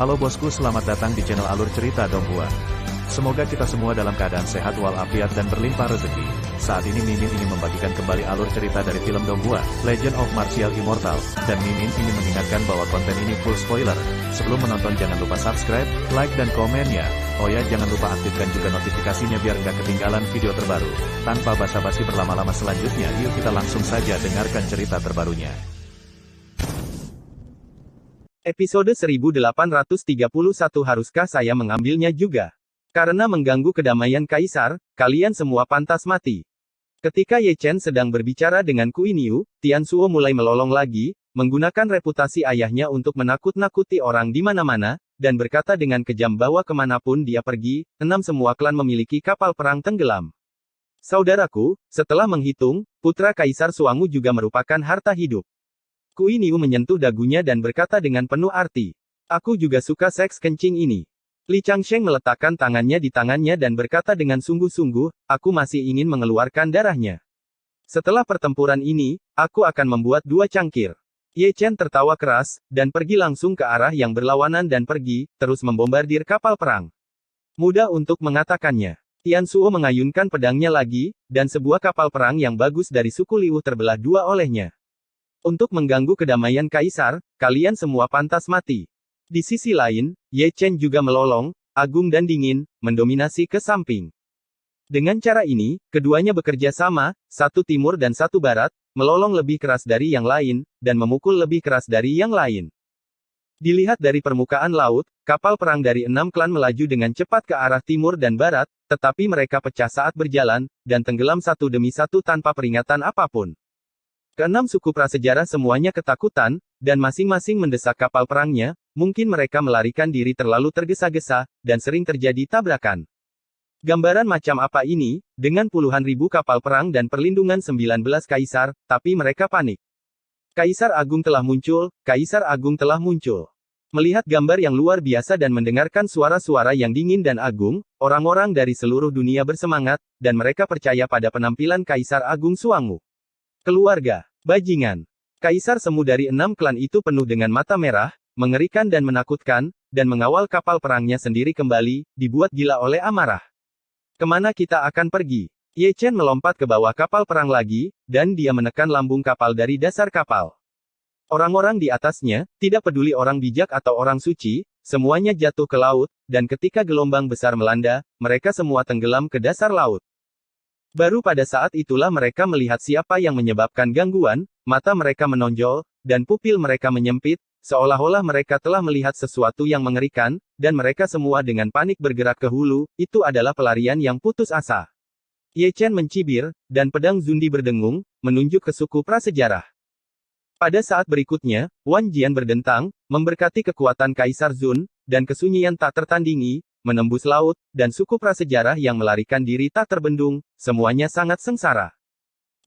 Halo bosku, selamat datang di channel Alur Cerita Donghua. Semoga kita semua dalam keadaan sehat walafiat dan berlimpah rezeki. Saat ini Mimin ingin membagikan kembali alur cerita dari film Donghua, Legend of Martial Immortal, dan Mimin ingin mengingatkan bahwa konten ini full spoiler. Sebelum menonton jangan lupa subscribe, like dan komen ya. Oh ya, jangan lupa aktifkan juga notifikasinya biar nggak ketinggalan video terbaru. Tanpa basa-basi berlama-lama selanjutnya, yuk kita langsung saja dengarkan cerita terbarunya. Episode 1831. Haruskah saya mengambilnya juga? Karena mengganggu kedamaian Kaisar, kalian semua pantas mati. Ketika Ye Chen sedang berbicara dengan Kuan Yu, Tian Shuo mulai melolong lagi, menggunakan reputasi ayahnya untuk menakut-nakuti orang di mana-mana, dan berkata dengan kejam bahwa kemanapun dia pergi, 6 semua klan memiliki kapal perang tenggelam. Saudaraku, setelah menghitung, putra Kaisar Xuangwu juga merupakan harta hidup. Kuan Yu menyentuh dagunya dan berkata dengan penuh arti. Aku juga suka seks kencing ini. Li Changsheng meletakkan tangannya di tangannya dan berkata dengan sungguh-sungguh, aku masih ingin mengeluarkan darahnya. Setelah pertempuran ini, aku akan membuat 2 cangkir. Ye Chen tertawa keras, dan pergi langsung ke arah yang berlawanan dan pergi, terus membombardir kapal perang. Mudah untuk mengatakannya. Tian Shuo mengayunkan pedangnya lagi, dan sebuah kapal perang yang bagus dari suku Liu terbelah 2 olehnya. Untuk mengganggu kedamaian Kaisar, kalian semua pantas mati. Di sisi lain, Ye Chen juga melolong, agung dan dingin, mendominasi ke samping. Dengan cara ini, keduanya bekerja sama, satu timur dan satu barat, melolong lebih keras dari yang lain, dan memukul lebih keras dari yang lain. Dilihat dari permukaan laut, kapal perang dari 6 klan melaju dengan cepat ke arah timur dan barat, tetapi mereka pecah saat berjalan, dan tenggelam satu demi satu tanpa peringatan apapun. Keenam suku prasejarah semuanya ketakutan, dan masing-masing mendesak kapal perangnya, mungkin mereka melarikan diri terlalu tergesa-gesa, dan sering terjadi tabrakan. Gambaran macam apa ini, dengan puluhan ribu kapal perang dan perlindungan 19 kaisar, tapi mereka panik. Kaisar Agung telah muncul, Kaisar Agung telah muncul. Melihat gambar yang luar biasa dan mendengarkan suara-suara yang dingin dan agung, orang-orang dari seluruh dunia bersemangat, dan mereka percaya pada penampilan Kaisar Agung Xuangwu. Keluarga, bajingan. Kaisar semu dari 6 klan itu penuh dengan mata merah, mengerikan dan menakutkan, dan mengawal kapal perangnya sendiri kembali, dibuat gila oleh amarah. Kemana kita akan pergi? Ye Chen melompat ke bawah kapal perang lagi, dan dia menekan lambung kapal dari dasar kapal. Orang-orang di atasnya, tidak peduli orang bijak atau orang suci, semuanya jatuh ke laut, dan ketika gelombang besar melanda, mereka semua tenggelam ke dasar laut. Baru pada saat itulah mereka melihat siapa yang menyebabkan gangguan, mata mereka menonjol, dan pupil mereka menyempit, seolah-olah mereka telah melihat sesuatu yang mengerikan, dan mereka semua dengan panik bergerak ke hulu, itu adalah pelarian yang putus asa. Ye Chen mencibir, dan pedang Zundi berdengung, menunjuk ke suku prasejarah. Pada saat berikutnya, Wan Jian berdentang, memberkati kekuatan Kaisar Zun, dan kesunyian tak tertandingi, menembus laut, dan suku prasejarah yang melarikan diri tak terbendung, semuanya sangat sengsara.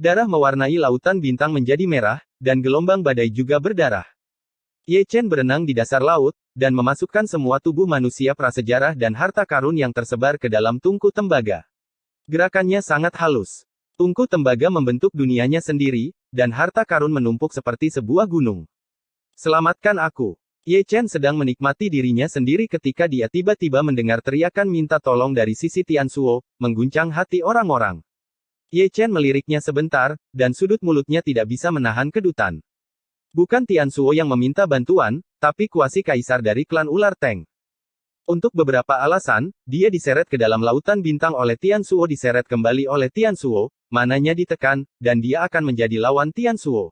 Darah mewarnai lautan bintang menjadi merah, dan gelombang badai juga berdarah. Ye Chen berenang di dasar laut, dan memasukkan semua tubuh manusia prasejarah dan harta karun yang tersebar ke dalam tungku tembaga. Gerakannya sangat halus. Tungku tembaga membentuk dunianya sendiri, dan harta karun menumpuk seperti sebuah gunung. Selamatkan aku. Ye Chen sedang menikmati dirinya sendiri ketika dia tiba-tiba mendengar teriakan minta tolong dari sisi Tian Shuo, mengguncang hati orang-orang. Ye Chen meliriknya sebentar, dan sudut mulutnya tidak bisa menahan kedutan. Bukan Tian Shuo yang meminta bantuan, tapi kuasi kaisar dari klan ular Teng. Untuk beberapa alasan, dia diseret ke dalam lautan bintang oleh Tian Shuo, diseret kembali oleh Tian Shuo, mananya ditekan, dan dia akan menjadi lawan Tian Shuo.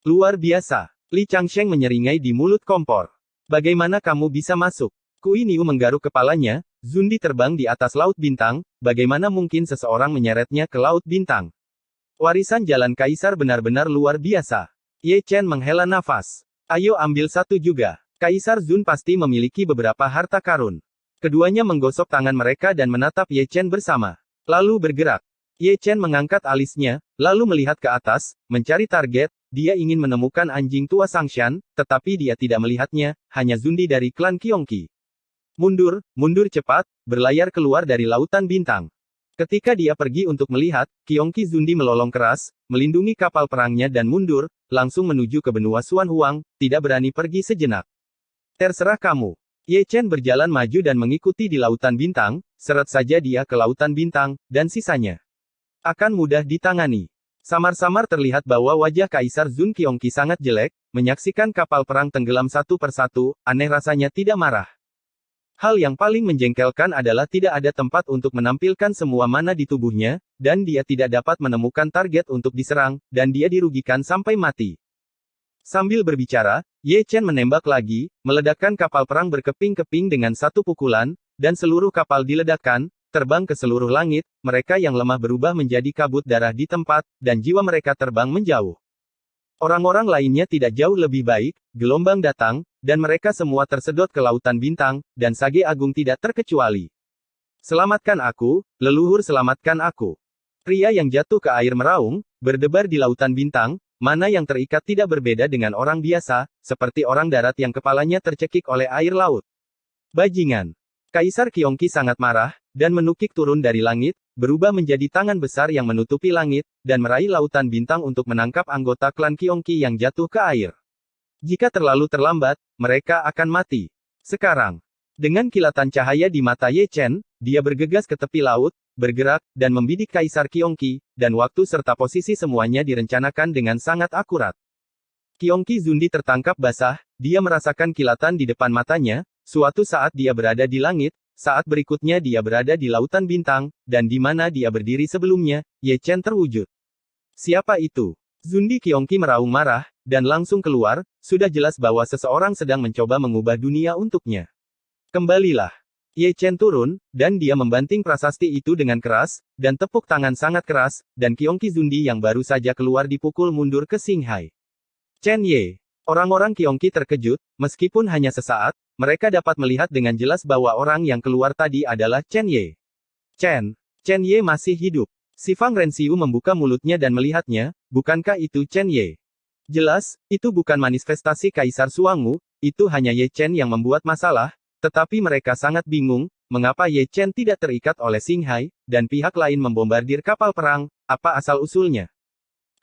Luar biasa. Li Changsheng menyeringai di mulut kompor. Bagaimana kamu bisa masuk? Kuan Yu menggaruk kepalanya, Zundi terbang di atas laut bintang, bagaimana mungkin seseorang menyeretnya ke laut bintang? Warisan jalan kaisar benar-benar luar biasa. Ye Chen menghela nafas. Ayo ambil satu juga. Kaisar Zun pasti memiliki beberapa harta karun. Keduanya menggosok tangan mereka dan menatap Ye Chen bersama. Lalu bergerak. Ye Chen mengangkat alisnya, lalu melihat ke atas, mencari target. Dia ingin menemukan anjing tua Sangshan, tetapi dia tidak melihatnya, hanya Zundi dari klan Qiongqi. Mundur, mundur cepat, berlayar keluar dari lautan bintang. Ketika dia pergi untuk melihat, Qiongqi Zundi melolong keras, melindungi kapal perangnya dan mundur, langsung menuju ke benua Xuan Huang, tidak berani pergi sejenak. Terserah kamu. Ye Chen berjalan maju dan mengikuti di Lautan Bintang, seret saja dia ke Lautan Bintang, dan sisanya akan mudah ditangani. Samar-samar terlihat bahwa wajah Kaisar Zun Qiongqi sangat jelek, menyaksikan kapal perang tenggelam satu persatu, aneh rasanya tidak marah. Hal yang paling menjengkelkan adalah tidak ada tempat untuk menampilkan semua mana di tubuhnya, dan dia tidak dapat menemukan target untuk diserang, dan dia dirugikan sampai mati. Sambil berbicara, Ye Chen menembak lagi, meledakkan kapal perang berkeping-keping dengan satu pukulan, dan seluruh kapal diledakkan, terbang ke seluruh langit, mereka yang lemah berubah menjadi kabut darah di tempat, dan jiwa mereka terbang menjauh. Orang-orang lainnya tidak jauh lebih baik, gelombang datang, dan mereka semua tersedot ke Lautan Bintang, dan Sage Agung tidak terkecuali. Selamatkan aku, leluhur selamatkan aku. Pria yang jatuh ke air meraung, berdebar di Lautan Bintang, mana yang terikat tidak berbeda dengan orang biasa, seperti orang darat yang kepalanya tercekik oleh air laut. Bajingan. Kaisar Qiongqi sangat marah, dan menukik turun dari langit, berubah menjadi tangan besar yang menutupi langit, dan meraih Lautan Bintang untuk menangkap anggota klan Qiongqi yang jatuh ke air. Jika terlalu terlambat, mereka akan mati. Sekarang, dengan kilatan cahaya di mata Ye Chen, dia bergegas ke tepi laut, bergerak, dan membidik Kaisar Qiongqi, dan waktu serta posisi semuanya direncanakan dengan sangat akurat. Qiongqi Zundi tertangkap basah, dia merasakan kilatan di depan matanya, suatu saat dia berada di langit, saat berikutnya dia berada di Lautan Bintang, dan di mana dia berdiri sebelumnya, Ye Chen terwujud. Siapa itu? Zundi Qiongqi meraung marah, dan langsung keluar, sudah jelas bahwa seseorang sedang mencoba mengubah dunia untuknya. Kembalilah. Ye Chen turun, dan dia membanting prasasti itu dengan keras, dan tepuk tangan sangat keras, dan Qiongqi Zundi yang baru saja keluar dipukul mundur ke Xinghai. Chen Ye. Orang-orang Qiongqi terkejut, meskipun hanya sesaat, mereka dapat melihat dengan jelas bahwa orang yang keluar tadi adalah Chen Ye. Chen Ye masih hidup. Si Fang Renxiu membuka mulutnya dan melihatnya, bukankah itu Chen Ye? Jelas, itu bukan manifestasi Kaisar Suangmu, itu hanya Ye Chen yang membuat masalah, tetapi mereka sangat bingung, mengapa Ye Chen tidak terikat oleh Xinghai, dan pihak lain membombardir kapal perang, apa asal-usulnya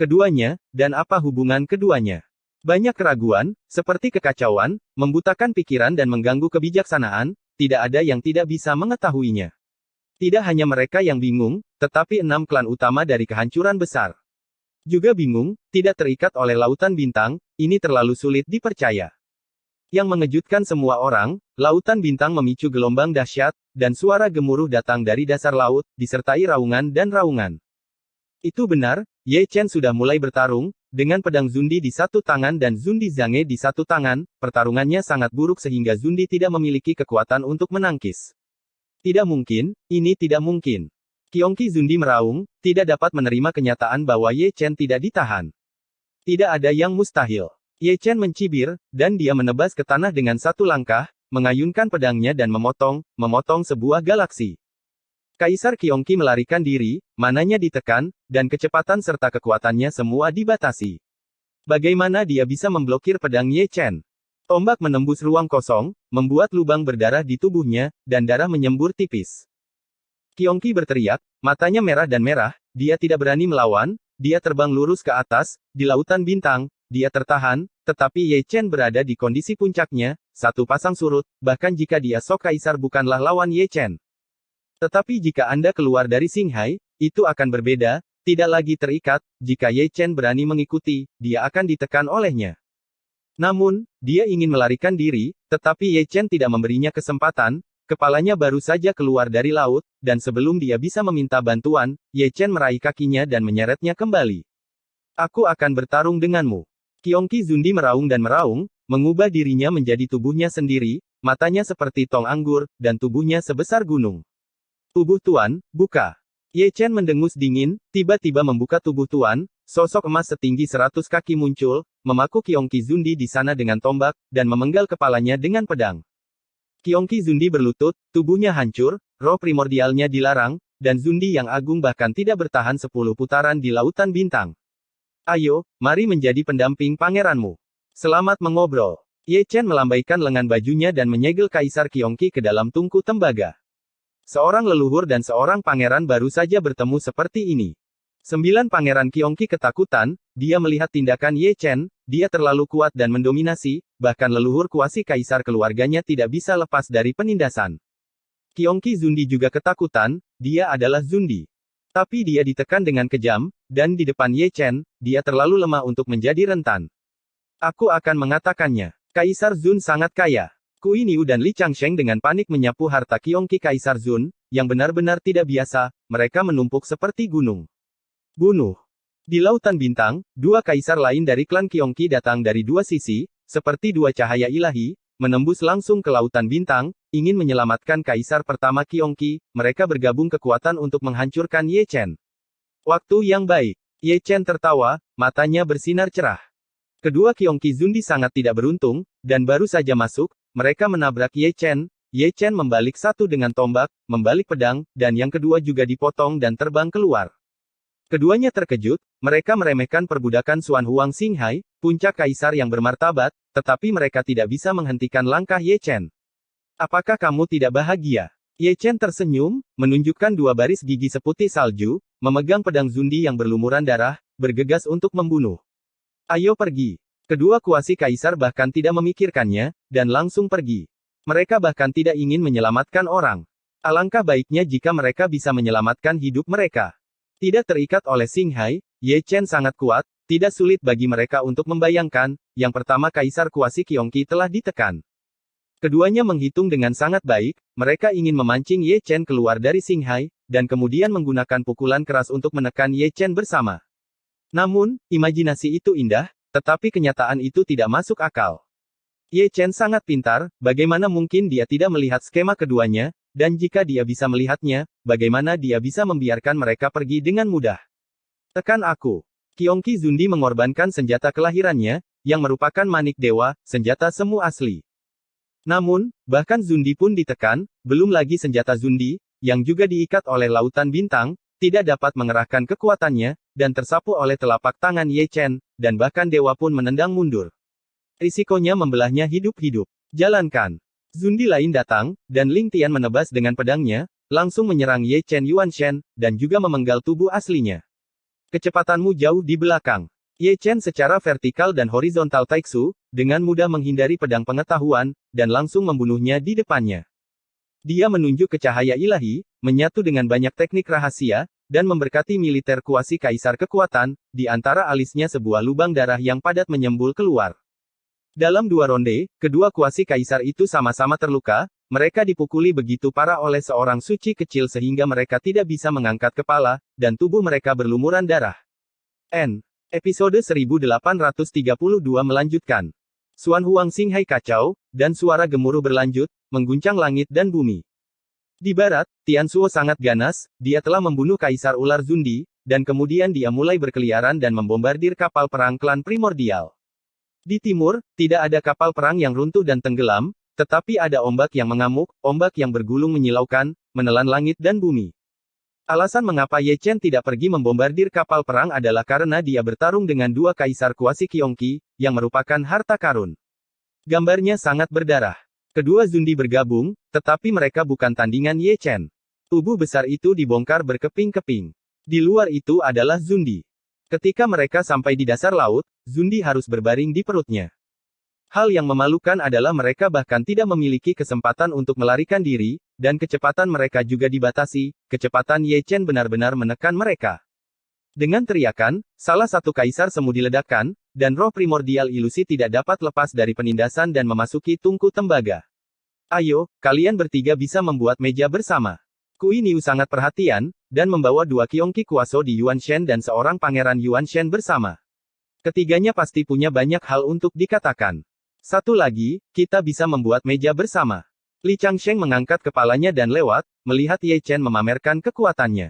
keduanya, dan apa hubungan keduanya. Banyak keraguan, seperti kekacauan, membutakan pikiran dan mengganggu kebijaksanaan, tidak ada yang tidak bisa mengetahuinya. Tidak hanya mereka yang bingung, tetapi 6 klan utama dari kehancuran besar juga bingung, tidak terikat oleh Lautan Bintang, ini terlalu sulit dipercaya. Yang mengejutkan semua orang, Lautan Bintang memicu gelombang dahsyat, dan suara gemuruh datang dari dasar laut, disertai raungan dan raungan. Itu benar, Ye Chen sudah mulai bertarung, dengan pedang Zundi di satu tangan dan Zundi Zange di satu tangan, pertarungannya sangat buruk sehingga Zundi tidak memiliki kekuatan untuk menangkis. Tidak mungkin, ini tidak mungkin. Qiongqi Zundi meraung, tidak dapat menerima kenyataan bahwa Ye Chen tidak ditahan. Tidak ada yang mustahil. Ye Chen mencibir, dan dia menebas ke tanah dengan satu langkah, mengayunkan pedangnya dan memotong sebuah galaksi. Kaisar Qiongqi melarikan diri, mananya ditekan, dan kecepatan serta kekuatannya semua dibatasi. Bagaimana dia bisa memblokir pedang Ye Chen? Tombak menembus ruang kosong, membuat lubang berdarah di tubuhnya, dan darah menyembur tipis. Qiongqi berteriak, matanya merah dan merah, dia tidak berani melawan, dia terbang lurus ke atas, di Lautan Bintang, dia tertahan, tetapi Ye Chen berada di kondisi puncaknya, satu pasang surut, bahkan jika dia Sok Kaisar bukanlah lawan Ye Chen. Tetapi jika Anda keluar dari Xinghai, itu akan berbeda, tidak lagi terikat, jika Ye Chen berani mengikuti, dia akan ditekan olehnya. Namun, dia ingin melarikan diri, tetapi Ye Chen tidak memberinya kesempatan, kepalanya baru saja keluar dari laut, dan sebelum dia bisa meminta bantuan, Ye Chen meraih kakinya dan menyeretnya kembali. Aku akan bertarung denganmu. Qiongqi Zundi meraung dan meraung, mengubah dirinya menjadi tubuhnya sendiri, matanya seperti tong anggur, dan tubuhnya sebesar gunung. Tubuh Tuan, buka. Ye Chen mendengus dingin, tiba-tiba membuka tubuh Tuan, sosok emas setinggi 100 kaki muncul, memaku Qiongqi Zundi di sana dengan tombak, dan memenggal kepalanya dengan pedang. Qiongqi Zundi berlutut, tubuhnya hancur, roh primordialnya dilarang, dan Zundi yang agung bahkan tidak bertahan 10 putaran di Lautan Bintang. Ayo, mari menjadi pendamping pangeranmu. Selamat mengobrol. Ye Chen melambaikan lengan bajunya dan menyegel Kaisar Qiongqi ke dalam tungku tembaga. Seorang leluhur dan seorang pangeran baru saja bertemu seperti ini. 9 Pangeran Qiongqi ketakutan, dia melihat tindakan Ye Chen, dia terlalu kuat dan mendominasi, bahkan leluhur kuasi kaisar keluarganya tidak bisa lepas dari penindasan. Qiongqi Zundi juga ketakutan, dia adalah Zundi. Tapi dia ditekan dengan kejam, dan di depan Ye Chen, dia terlalu lemah untuk menjadi rentan. Aku akan mengatakannya. Kaisar Zun sangat kaya. Kui Niu dan Li Changsheng dengan panik menyapu harta Qiongqi Kaisar Zun, yang benar-benar tidak biasa, mereka menumpuk seperti gunung. Bunuh. Di Lautan Bintang, dua kaisar lain dari klan Qiongqi datang dari dua sisi, seperti dua cahaya ilahi, menembus langsung ke Lautan Bintang, ingin menyelamatkan kaisar pertama Qiongqi, mereka bergabung kekuatan untuk menghancurkan Ye Chen. Waktu yang baik. Ye Chen tertawa, matanya bersinar cerah. Kedua Qiongqi Zundi sangat tidak beruntung, dan baru saja masuk, mereka menabrak Ye Chen. Ye Chen membalik satu dengan tombak, membalik pedang, dan yang kedua juga dipotong dan terbang keluar. Keduanya terkejut, mereka meremehkan perbudakan Xuan Huang Xinghai, puncak kaisar yang bermartabat, tetapi mereka tidak bisa menghentikan langkah Ye Chen. Apakah kamu tidak bahagia? Ye Chen tersenyum, menunjukkan dua baris gigi seputih salju, memegang pedang Zundi yang berlumuran darah, bergegas untuk membunuh. Ayo pergi. Kedua kuasi kaisar bahkan tidak memikirkannya, dan langsung pergi. Mereka bahkan tidak ingin menyelamatkan orang. Alangkah baiknya jika mereka bisa menyelamatkan hidup mereka. Tidak terikat oleh Xinghai, Ye Chen sangat kuat, tidak sulit bagi mereka untuk membayangkan, yang pertama kaisar kuasi Qiongqi telah ditekan. Keduanya menghitung dengan sangat baik, mereka ingin memancing Ye Chen keluar dari Xinghai, dan kemudian menggunakan pukulan keras untuk menekan Ye Chen bersama. Namun, imajinasi itu indah, tetapi kenyataan itu tidak masuk akal. Ye Chen sangat pintar, bagaimana mungkin dia tidak melihat skema keduanya, dan jika dia bisa melihatnya, bagaimana dia bisa membiarkan mereka pergi dengan mudah. Tekan aku. Qiongqi Zundi mengorbankan senjata kelahirannya, yang merupakan manik dewa, senjata semu asli. Namun, bahkan Zundi pun ditekan, belum lagi senjata Zundi, yang juga diikat oleh Lautan Bintang, tidak dapat mengerahkan kekuatannya, dan tersapu oleh telapak tangan Ye Chen, dan bahkan dewa pun menendang mundur. Risikonya membelahnya hidup-hidup. Jalankan. Zundi lain datang, dan Ling Tian menebas dengan pedangnya, langsung menyerang Ye Chen Yuanshen, dan juga memenggal tubuh aslinya. Kecepatanmu jauh di belakang. Ye Chen secara vertikal dan horizontal taiksu, dengan mudah menghindari pedang pengetahuan, dan langsung membunuhnya di depannya. Dia menunjuk ke cahaya ilahi, menyatu dengan banyak teknik rahasia, dan memberkati militer kuasi kaisar kekuatan, di antara alisnya sebuah lubang darah yang padat menyembul keluar. Dalam dua ronde, kedua kuasi kaisar itu sama-sama terluka, mereka dipukuli begitu parah oleh seorang suci kecil sehingga mereka tidak bisa mengangkat kepala, dan tubuh mereka berlumuran darah. Episode 1832 melanjutkan. Xuan Huang Xinghai kacau, dan suara gemuruh berlanjut, mengguncang langit dan bumi. Di barat, Tian Shuo sangat ganas, dia telah membunuh Kaisar Ular Zundi, dan kemudian dia mulai berkeliaran dan membombardir kapal perang klan primordial. Di timur, tidak ada kapal perang yang runtuh dan tenggelam, tetapi ada ombak yang mengamuk, ombak yang bergulung menyilaukan, menelan langit dan bumi. Alasan mengapa Ye Chen tidak pergi membombardir kapal perang adalah karena dia bertarung dengan dua kaisar kuasi Qiongqi, yang merupakan harta karun. Gambarnya sangat berdarah. Kedua Zundi bergabung, tetapi mereka bukan tandingan Ye Chen. Tubuh besar itu dibongkar berkeping-keping. Di luar itu adalah Zundi. Ketika mereka sampai di dasar laut, Zundi harus berbaring di perutnya. Hal yang memalukan adalah mereka bahkan tidak memiliki kesempatan untuk melarikan diri, dan kecepatan mereka juga dibatasi, kecepatan Ye Chen benar-benar menekan mereka. Dengan teriakan, salah satu kaisar semu diledakkan, dan roh primordial ilusi tidak dapat lepas dari penindasan dan memasuki tungku tembaga. Ayo, kalian bertiga bisa membuat meja bersama. Kui Niu sangat perhatian, dan membawa dua Qiongqi kuaso di Yuanshen dan seorang pangeran Yuanshen bersama. Ketiganya pasti punya banyak hal untuk dikatakan. Satu lagi, kita bisa membuat meja bersama. Li Changsheng mengangkat kepalanya dan lewat, melihat Ye Chen memamerkan kekuatannya.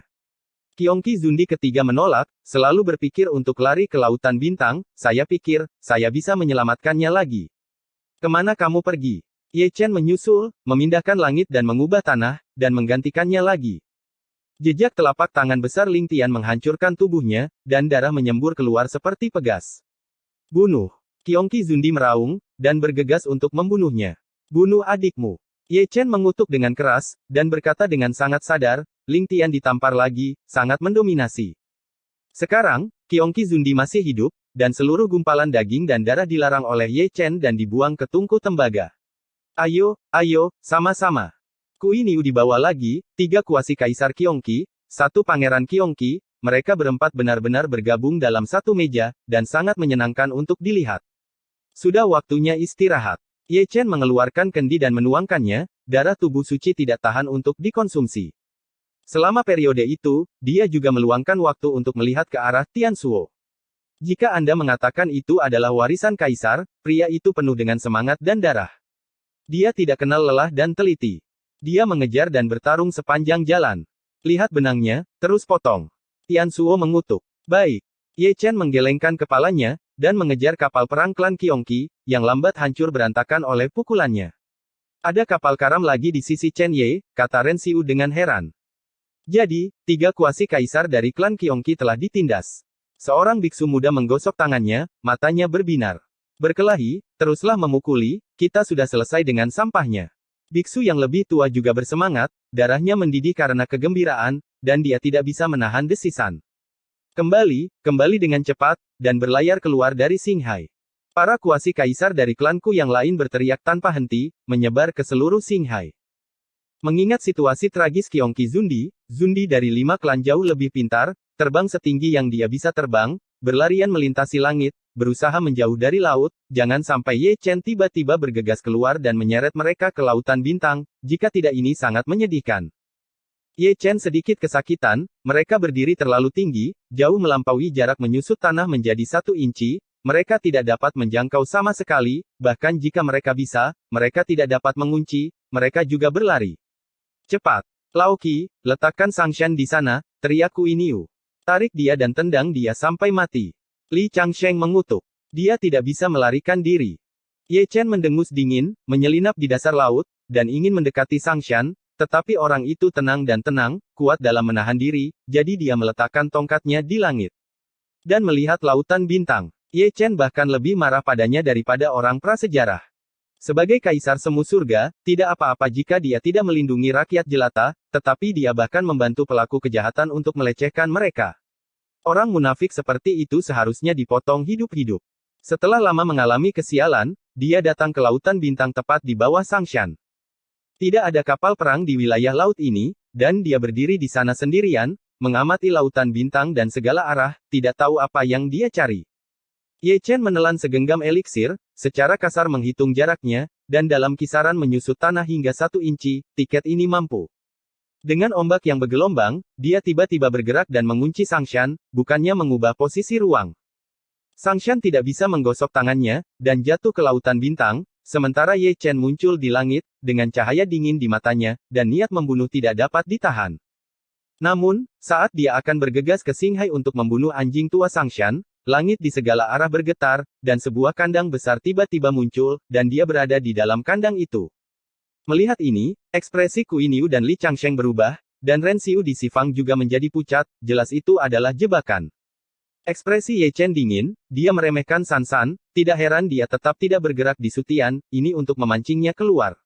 Qiongqi Zundi ketiga menolak, selalu berpikir untuk lari ke Lautan Bintang, saya pikir, saya bisa menyelamatkannya lagi. Kemana kamu pergi? Ye Chen menyusul, memindahkan langit dan mengubah tanah, dan menggantikannya lagi. Jejak telapak tangan besar Ling Tian menghancurkan tubuhnya, dan darah menyembur keluar seperti pegas. Bunuh. Qiongqi Zundi meraung, dan bergegas untuk membunuhnya. Bunuh adikmu. Ye Chen mengutuk dengan keras, dan berkata dengan sangat sadar, Ling Tian ditampar lagi, sangat mendominasi. Sekarang, Qiongqi Zundi masih hidup, dan seluruh gumpalan daging dan darah dilarang oleh Ye Chen dan dibuang ke tungku tembaga. Ayo, ayo, sama-sama. Kui Niu dibawa lagi, 3 kuasi Kaisar Qiongqi, 1 Pangeran Qiongqi, mereka berempat benar-benar bergabung dalam satu meja, dan sangat menyenangkan untuk dilihat. Sudah waktunya istirahat. Ye Chen mengeluarkan kendi dan menuangkannya, darah tubuh suci tidak tahan untuk dikonsumsi. Selama periode itu, dia juga meluangkan waktu untuk melihat ke arah Tian Shuo. Jika Anda mengatakan itu adalah warisan kaisar, pria itu penuh dengan semangat dan darah. Dia tidak kenal lelah dan teliti. Dia mengejar dan bertarung sepanjang jalan. Lihat benangnya, terus potong. Tian Shuo mengutuk. Baik. Ye Chen menggelengkan kepalanya, dan mengejar kapal perang klan Qiongqi, yang lambat hancur berantakan oleh pukulannya. Ada kapal karam lagi di sisi Chen Ye, kata Ren Xiu dengan heran. Jadi, 3 kuasi kaisar dari klan Qiongqi telah ditindas. Seorang biksu muda menggosok tangannya, matanya berbinar. Berkelahi, teruslah memukuli, kita sudah selesai dengan sampahnya. Biksu yang lebih tua juga bersemangat, darahnya mendidih karena kegembiraan, dan dia tidak bisa menahan desisan. Kembali dengan cepat, dan berlayar keluar dari Xinghai. Para kuasi kaisar dari klanku yang lain berteriak tanpa henti, menyebar ke seluruh Xinghai. Mengingat situasi tragis Qiongqi Zundi dari 5 klan jauh lebih pintar, terbang setinggi yang dia bisa terbang, berlarian melintasi langit, berusaha menjauh dari laut, jangan sampai Ye Chen tiba-tiba bergegas keluar dan menyeret mereka ke lautan bintang, jika tidak ini sangat menyedihkan. Ye Chen sedikit kesakitan, mereka berdiri terlalu tinggi, jauh melampaui jarak menyusut tanah menjadi 1 inci, mereka tidak dapat menjangkau sama sekali, bahkan jika mereka bisa, mereka tidak dapat mengunci, mereka juga berlari. Cepat! Lao Qi, letakkan Sangshan di sana, teriak Kui Niu. Tarik dia dan tendang dia sampai mati. Li Changsheng mengutuk. Dia tidak bisa melarikan diri. Ye Chen mendengus dingin, menyelinap di dasar laut, dan ingin mendekati Sangshan, tetapi orang itu tenang dan tenang, kuat dalam menahan diri, jadi dia meletakkan tongkatnya di langit. Dan melihat lautan bintang. Ye Chen bahkan lebih marah padanya daripada orang prasejarah. Sebagai kaisar semu surga, tidak apa-apa jika dia tidak melindungi rakyat jelata, tetapi dia bahkan membantu pelaku kejahatan untuk melecehkan mereka. Orang munafik seperti itu seharusnya dipotong hidup-hidup. Setelah lama mengalami kesialan, dia datang ke lautan bintang tepat di bawah Sangshan. Tidak ada kapal perang di wilayah laut ini, dan dia berdiri di sana sendirian, mengamati lautan bintang dan segala arah, tidak tahu apa yang dia cari. Ye Chen menelan segenggam eliksir, secara kasar menghitung jaraknya, dan dalam kisaran menyusut tanah hingga 1 inci, tiket ini mampu. Dengan ombak yang bergelombang, dia tiba-tiba bergerak dan mengunci Sangshan, bukannya mengubah posisi ruang. Sangshan tidak bisa menggosok tangannya, dan jatuh ke lautan bintang, sementara Ye Chen muncul di langit, dengan cahaya dingin di matanya, dan niat membunuh tidak dapat ditahan. Namun, saat dia akan bergegas ke Xinghai untuk membunuh anjing tua Sangshan, langit di segala arah bergetar, dan sebuah kandang besar tiba-tiba muncul, dan dia berada di dalam kandang itu. Melihat ini, ekspresi Kui Niu dan Li Changsheng berubah, dan Ren Xiu di Sifang juga menjadi pucat, jelas itu adalah jebakan. Ekspresi Ye Chen dingin, dia meremehkan San San, tidak heran dia tetap tidak bergerak di Sutian, ini untuk memancingnya keluar.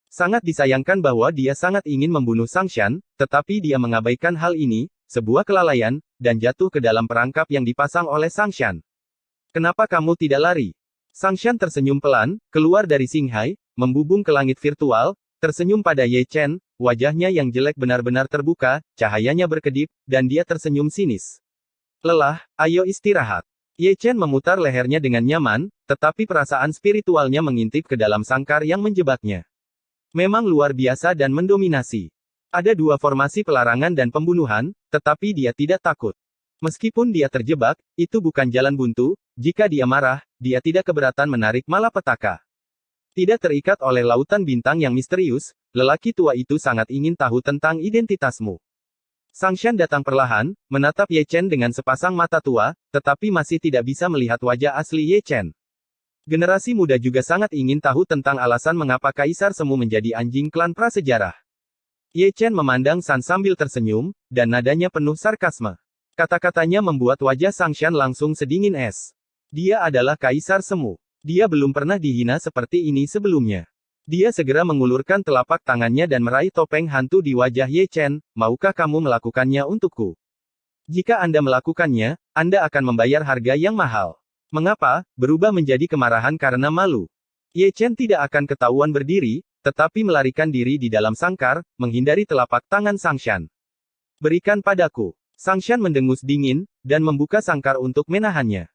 Sangat disayangkan bahwa dia sangat ingin membunuh Sangshan, tetapi dia mengabaikan hal ini, sebuah kelalaian, dan jatuh ke dalam perangkap yang dipasang oleh Sangshan. Kenapa kamu tidak lari? Sangshan tersenyum pelan, keluar dari Xinghai, membubung ke langit virtual, tersenyum pada Ye Chen, wajahnya yang jelek benar-benar terbuka, cahayanya berkedip, dan dia tersenyum sinis. Lelah, ayo istirahat. Ye Chen memutar lehernya dengan nyaman, tetapi perasaan spiritualnya mengintip ke dalam sangkar yang menjebaknya. Memang luar biasa dan mendominasi. Ada 2 formasi pelarangan dan pembunuhan, tetapi dia tidak takut. Meskipun dia terjebak, itu bukan jalan buntu, jika dia marah, dia tidak keberatan menarik malapetaka. Tidak terikat oleh lautan bintang yang misterius, lelaki tua itu sangat ingin tahu tentang identitasmu. Sangshan datang perlahan, menatap Ye Chen dengan sepasang mata tua, tetapi masih tidak bisa melihat wajah asli Ye Chen. Generasi muda juga sangat ingin tahu tentang alasan mengapa Kaisar Semu menjadi anjing klan prasejarah. Ye Chen memandang San sambil tersenyum, dan nadanya penuh sarkasme. Kata-katanya membuat wajah Sangshan langsung sedingin es. Dia adalah Kaisar Semu. Dia belum pernah dihina seperti ini sebelumnya. Dia segera mengulurkan telapak tangannya dan meraih topeng hantu di wajah Ye Chen, maukah kamu melakukannya untukku? Jika Anda melakukannya, Anda akan membayar harga yang mahal. Mengapa? Berubah menjadi kemarahan karena malu. Ye Chen tidak akan ketahuan berdiri, tetapi melarikan diri di dalam sangkar, menghindari telapak tangan Sang Shan. Berikan padaku. Sang Shan mendengus dingin, dan membuka sangkar untuk menahannya.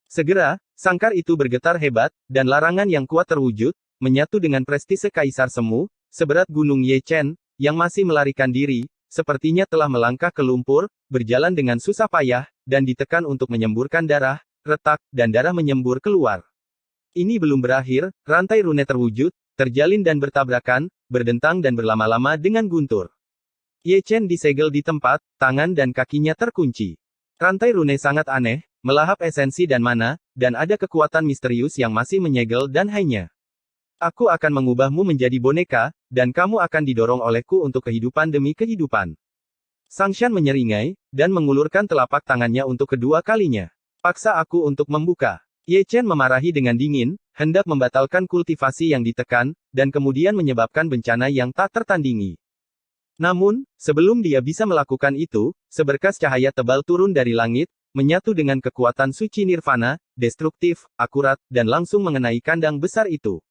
Segera, sangkar itu bergetar hebat, dan larangan yang kuat terwujud, menyatu dengan prestise Kaisar Semu, seberat gunung Ye Chen, yang masih melarikan diri, sepertinya telah melangkah ke lumpur, berjalan dengan susah payah, dan ditekan untuk menyemburkan darah, retak, dan darah menyembur keluar. Ini belum berakhir, rantai rune terwujud, terjalin dan bertabrakan, berdentang dan berlama-lama dengan guntur. Ye Chen disegel di tempat, tangan dan kakinya terkunci. Rantai rune sangat aneh, melahap esensi dan mana, dan ada kekuatan misterius yang masih menyegel dan hanya. Aku akan mengubahmu menjadi boneka, dan kamu akan didorong olehku untuk kehidupan demi kehidupan. Sang Shan menyeringai, dan mengulurkan telapak tangannya untuk kedua kalinya. Paksa aku untuk membuka. Ye Chen memarahi dengan dingin, hendak membatalkan kultivasi yang ditekan, dan kemudian menyebabkan bencana yang tak tertandingi. Namun, sebelum dia bisa melakukan itu, seberkas cahaya tebal turun dari langit, menyatu dengan kekuatan suci nirvana, destruktif, akurat, dan langsung mengenai kandang besar itu.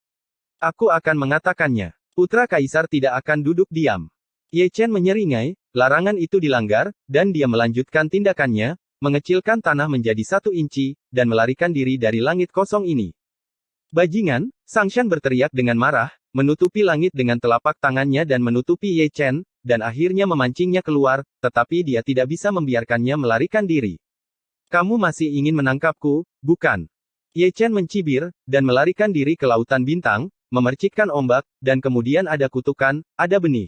Aku akan mengatakannya. Putra Kaisar tidak akan duduk diam. Ye Chen menyeringai, larangan itu dilanggar, dan dia melanjutkan tindakannya, mengecilkan tanah menjadi 1 inci, dan melarikan diri dari langit kosong ini. Bajingan, Sang Shan berteriak dengan marah, menutupi langit dengan telapak tangannya dan menutupi Ye Chen, dan akhirnya memancingnya keluar, tetapi dia tidak bisa membiarkannya melarikan diri. Kamu masih ingin menangkapku, bukan? Ye Chen mencibir, dan melarikan diri ke lautan bintang, memercikkan ombak, dan kemudian ada kutukan, ada benih.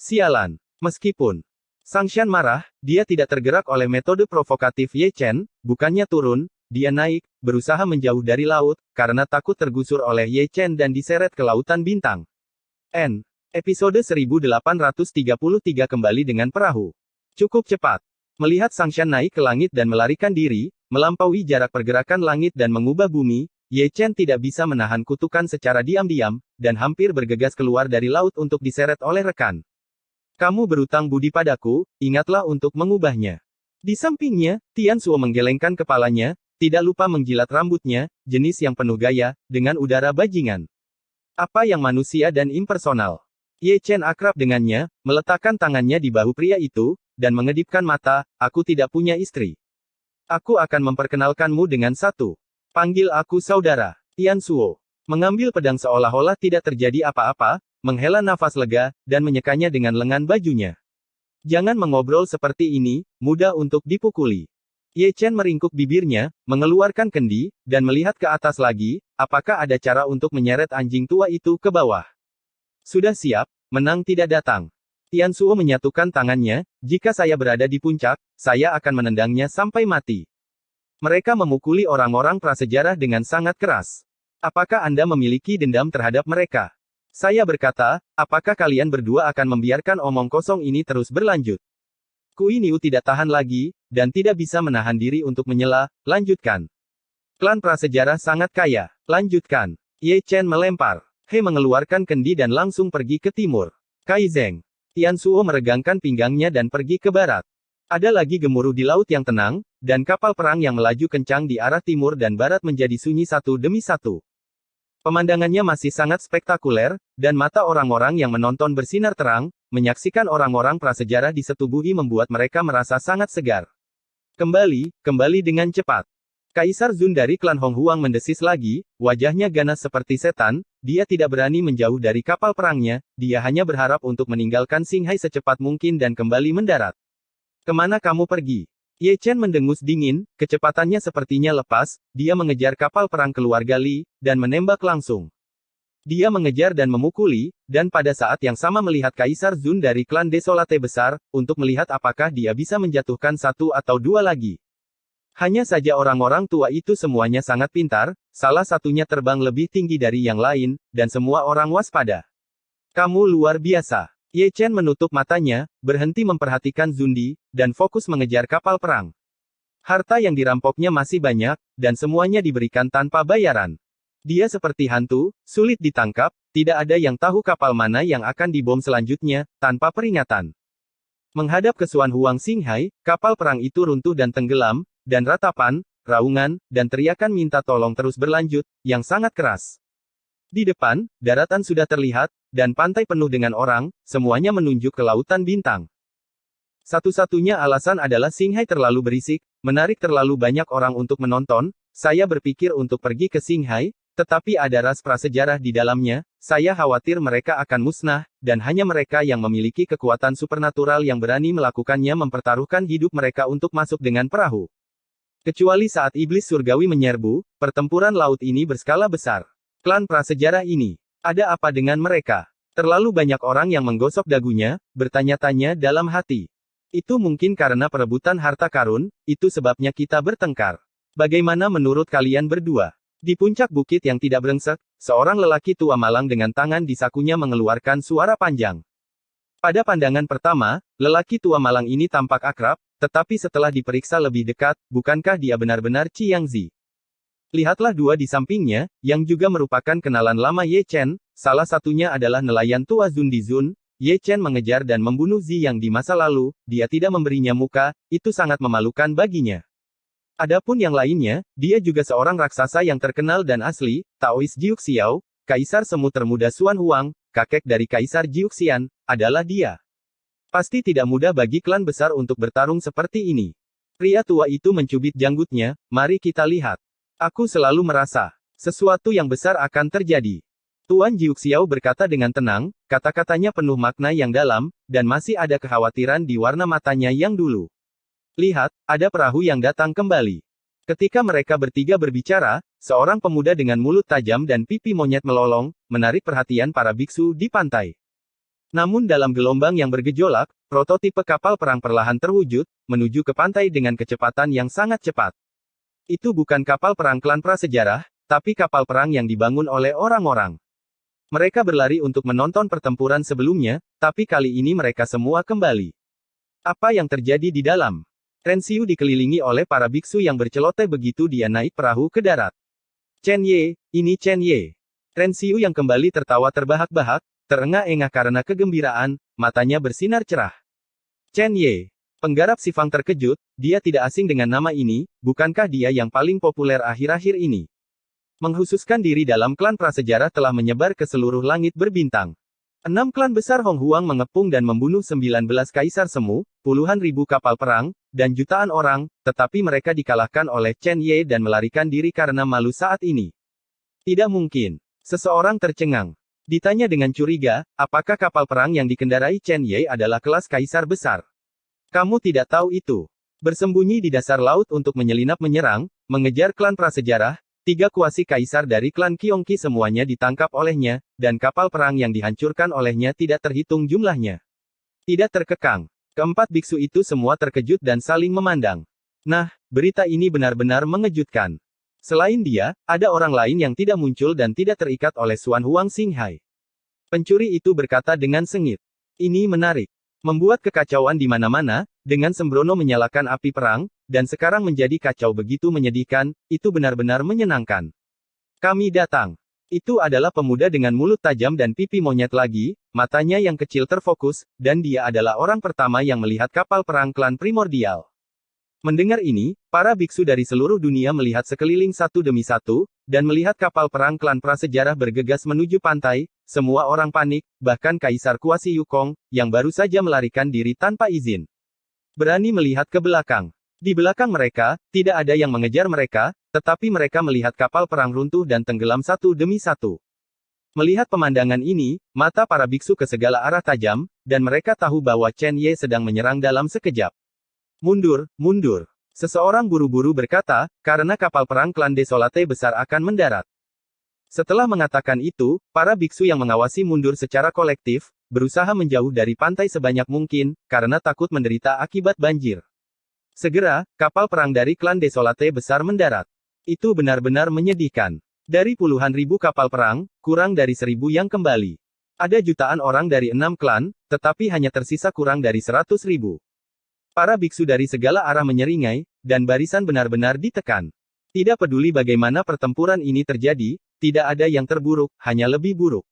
Sialan. Meskipun Sang Shan marah, dia tidak tergerak oleh metode provokatif Ye Chen, bukannya turun, dia naik, berusaha menjauh dari laut, karena takut tergusur oleh Ye Chen dan diseret ke lautan bintang. Episode 1833 kembali dengan perahu. Cukup cepat. Melihat Sang Shan naik ke langit dan melarikan diri, melampaui jarak pergerakan langit dan mengubah bumi, Ye Chen tidak bisa menahan kutukan secara diam-diam, dan hampir bergegas keluar dari laut untuk diseret oleh rekan. Kamu berutang budi padaku, ingatlah untuk mengubahnya. Di sampingnya, Tian Suo menggelengkan kepalanya, tidak lupa menjilat rambutnya, jenis yang penuh gaya, dengan udara bajingan. Apa yang manusia dan impersonal? Ye Chen akrab dengannya, meletakkan tangannya di bahu pria itu, dan mengedipkan mata, aku tidak punya istri. Aku akan memperkenalkanmu dengan satu. Panggil aku saudara. Tian Suo mengambil pedang seolah-olah tidak terjadi apa-apa, menghela nafas lega, dan menyekanya dengan lengan bajunya. Jangan mengobrol seperti ini, mudah untuk dipukuli. Ye Chen meringkuk bibirnya, mengeluarkan kendi, dan melihat ke atas lagi, apakah ada cara untuk menyeret anjing tua itu ke bawah. Sudah siap, menang tidak datang. Tian Suo menyatukan tangannya, jika saya berada di puncak, saya akan menendangnya sampai mati. Mereka memukuli orang-orang prasejarah dengan sangat keras. Apakah Anda memiliki dendam terhadap mereka? Saya berkata, apakah kalian berdua akan membiarkan omong kosong ini terus berlanjut? Kui Niu tidak tahan lagi, dan tidak bisa menahan diri untuk menyela, lanjutkan. Klan prasejarah sangat kaya, lanjutkan. Ye Chen melempar. He mengeluarkan kendi dan langsung pergi ke timur. Kai Zeng. Tian Suo meregangkan pinggangnya dan pergi ke barat. Ada lagi gemuruh di laut yang tenang, dan kapal perang yang melaju kencang di arah timur dan barat menjadi sunyi satu demi satu. Pemandangannya masih sangat spektakuler, dan mata orang-orang yang menonton bersinar terang, menyaksikan orang-orang prasejarah disetubuhi membuat mereka merasa sangat segar. Kembali dengan cepat. Kaisar Zun dari klan Hong Huang mendesis lagi, wajahnya ganas seperti setan, dia tidak berani menjauh dari kapal perangnya, dia hanya berharap untuk meninggalkan Xinghai secepat mungkin dan kembali mendarat. Kemana kamu pergi? Ye Chen mendengus dingin, kecepatannya sepertinya lepas, dia mengejar kapal perang keluarga Li, dan menembak langsung. Dia mengejar dan memukuli, dan pada saat yang sama melihat Kaisar Zun dari klan Desolate besar, untuk melihat apakah dia bisa menjatuhkan satu atau dua lagi. Hanya saja orang-orang tua itu semuanya sangat pintar, salah satunya terbang lebih tinggi dari yang lain, dan semua orang waspada. Kamu luar biasa. Ye Chen menutup matanya, berhenti memperhatikan Zundi, dan fokus mengejar kapal perang. Harta yang dirampoknya masih banyak, dan semuanya diberikan tanpa bayaran. Dia seperti hantu, sulit ditangkap, tidak ada yang tahu kapal mana yang akan dibom selanjutnya, tanpa peringatan. Menghadap ke Xuan Huang Xinghai, kapal perang itu runtuh dan tenggelam, dan ratapan, raungan, dan teriakan minta tolong terus berlanjut, yang sangat keras. Di depan, daratan sudah terlihat, dan pantai penuh dengan orang, semuanya menunjuk ke lautan bintang. Satu-satunya alasan adalah Xinghai terlalu berisik, menarik terlalu banyak orang untuk menonton. Saya berpikir untuk pergi ke Xinghai, tetapi ada ras prasejarah di dalamnya. Saya khawatir mereka akan musnah, dan hanya mereka yang memiliki kekuatan supernatural yang berani melakukannya mempertaruhkan hidup mereka untuk masuk dengan perahu. Kecuali saat iblis surgawi menyerbu, pertempuran laut ini berskala besar. Klan prasejarah ini, ada apa dengan mereka? Terlalu banyak orang yang menggosok dagunya, bertanya-tanya dalam hati. Itu mungkin karena perebutan harta karun, itu sebabnya kita bertengkar. Bagaimana menurut kalian berdua? Di puncak bukit yang tidak brengsek, seorang lelaki tua malang dengan tangan di sakunya mengeluarkan suara panjang. Pada pandangan pertama, lelaki tua malang ini tampak akrab, tetapi setelah diperiksa lebih dekat, bukankah dia benar-benar Chiang Zi? Lihatlah dua di sampingnya, yang juga merupakan kenalan lama Ye Chen, salah satunya adalah nelayan tua Zun Di Zun. Ye Chen mengejar dan membunuh Zi yang di masa lalu, dia tidak memberinya muka, itu sangat memalukan baginya. Adapun yang lainnya, dia juga seorang raksasa yang terkenal dan asli, Taois Jiu Xiao, Kaisar Semu termuda Xuan Huang, kakek dari Kaisar Jiu Xian, adalah dia. Pasti tidak mudah bagi klan besar untuk bertarung seperti ini. Pria tua itu mencubit janggutnya, mari kita lihat. Aku selalu merasa, sesuatu yang besar akan terjadi. Tuan Jiu Xiao berkata dengan tenang, kata-katanya penuh makna yang dalam, dan masih ada kekhawatiran di warna matanya yang dulu. Lihat, ada perahu yang datang kembali. Ketika mereka bertiga berbicara, seorang pemuda dengan mulut tajam dan pipi monyet melolong, menarik perhatian para biksu di pantai. Namun dalam gelombang yang bergejolak, prototipe kapal perang perlahan terwujud, menuju ke pantai dengan kecepatan yang sangat cepat. Itu bukan kapal perang klan prasejarah, tapi kapal perang yang dibangun oleh orang-orang. Mereka berlari untuk menonton pertempuran sebelumnya, tapi kali ini mereka semua kembali. Apa yang terjadi di dalam? Ren Xiu dikelilingi oleh para biksu yang berceloteh begitu dia naik perahu ke darat. Chen Ye, ini Chen Ye. Ren Xiu yang kembali tertawa terbahak-bahak, terengah-engah karena kegembiraan, matanya bersinar cerah. Chen Ye. Penggarap Sifang terkejut, dia tidak asing dengan nama ini, bukankah dia yang paling populer akhir-akhir ini? Menghususkan diri dalam klan prasejarah telah menyebar ke seluruh langit berbintang. 6 klan besar Hong Huang mengepung dan membunuh 19 kaisar semu, puluhan ribu kapal perang, dan jutaan orang, tetapi mereka dikalahkan oleh Chen Ye dan melarikan diri karena malu saat ini. Tidak mungkin. Seseorang tercengang. Ditanya dengan curiga, apakah kapal perang yang dikendarai Chen Ye adalah kelas kaisar besar? Kamu tidak tahu itu. Bersembunyi di dasar laut untuk menyelinap menyerang, mengejar klan prasejarah, 3 kuasi kaisar dari klan Qiongqi semuanya ditangkap olehnya, dan kapal perang yang dihancurkan olehnya tidak terhitung jumlahnya. Tidak terkekang. Keempat biksu itu semua terkejut dan saling memandang. Nah, berita ini benar-benar mengejutkan. Selain dia, ada orang lain yang tidak muncul dan tidak terikat oleh Xuan Huang Xinghai. Pencuri itu berkata dengan sengit. Ini menarik. Membuat kekacauan di mana-mana, dengan sembrono menyalakan api perang, dan sekarang menjadi kacau begitu menyedihkan, itu benar-benar menyenangkan. Kami datang. Itu adalah pemuda dengan mulut tajam dan pipi monyet lagi, matanya yang kecil terfokus, dan dia adalah orang pertama yang melihat kapal perang klan primordial. Mendengar ini, para biksu dari seluruh dunia melihat sekeliling satu demi satu, dan melihat kapal perang klan prasejarah bergegas menuju pantai. Semua orang panik, bahkan Kaisar Kuasi Yukong, yang baru saja melarikan diri tanpa izin. Berani melihat ke belakang. Di belakang mereka, tidak ada yang mengejar mereka, tetapi mereka melihat kapal perang runtuh dan tenggelam satu demi satu. Melihat pemandangan ini, mata para biksu ke segala arah tajam, dan mereka tahu bahwa Chen Ye sedang menyerang dalam sekejap. Mundur, mundur. Seseorang buru-buru berkata, karena kapal perang klan Desolate besar akan mendarat. Setelah mengatakan itu, para biksu yang mengawasi mundur secara kolektif, berusaha menjauh dari pantai sebanyak mungkin, karena takut menderita akibat banjir. Segera, kapal perang dari klan Desolate besar mendarat. Itu benar-benar menyedihkan. Dari puluhan ribu kapal perang, kurang dari 1000 yang kembali. Ada jutaan orang dari 6 klan, tetapi hanya tersisa kurang dari 100.000. Para biksu dari segala arah menyeringai, dan barisan benar-benar ditekan. Tidak peduli bagaimana pertempuran ini terjadi, tidak ada yang terburuk, hanya lebih buruk.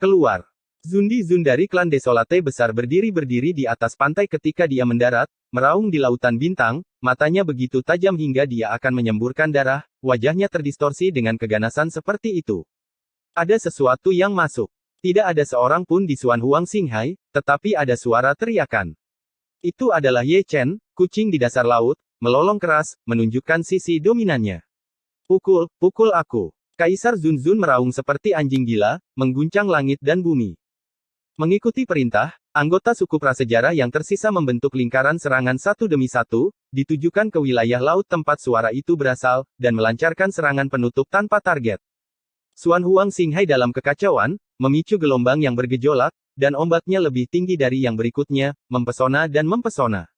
Keluar. Zundi Zun dari klan Desolate besar berdiri di atas pantai ketika dia mendarat, meraung di lautan bintang, matanya begitu tajam hingga dia akan menyemburkan darah, wajahnya terdistorsi dengan keganasan seperti itu. Ada sesuatu yang masuk. Tidak ada seorang pun di Xuan Huang Xinghai, tetapi ada suara teriakan. Itu adalah Ye Chen, kucing di dasar laut, melolong keras, menunjukkan sisi dominannya. Pukul aku. Kaisar Zun Zun meraung seperti anjing gila, mengguncang langit dan bumi. Mengikuti perintah, anggota suku prasejarah yang tersisa membentuk lingkaran serangan satu demi satu, ditujukan ke wilayah laut tempat suara itu berasal, dan melancarkan serangan penutup tanpa target. Xuan Huang Xinghai dalam kekacauan, memicu gelombang yang bergejolak, dan ombaknya lebih tinggi dari yang berikutnya, mempesona dan mempesona.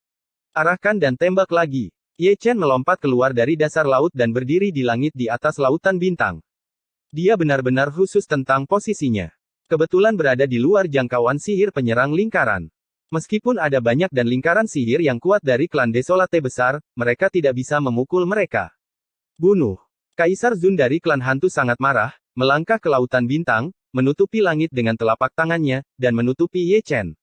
Arahkan dan tembak lagi. Ye Chen melompat keluar dari dasar laut dan berdiri di langit di atas lautan bintang. Dia benar-benar khusus tentang posisinya. Kebetulan berada di luar jangkauan sihir penyerang lingkaran. Meskipun ada banyak dan lingkaran sihir yang kuat dari klan Desolate besar, mereka tidak bisa memukul mereka. Bunuh. Kaisar Zun dari klan hantu sangat marah, melangkah ke lautan bintang, menutupi langit dengan telapak tangannya, dan menutupi Ye Chen.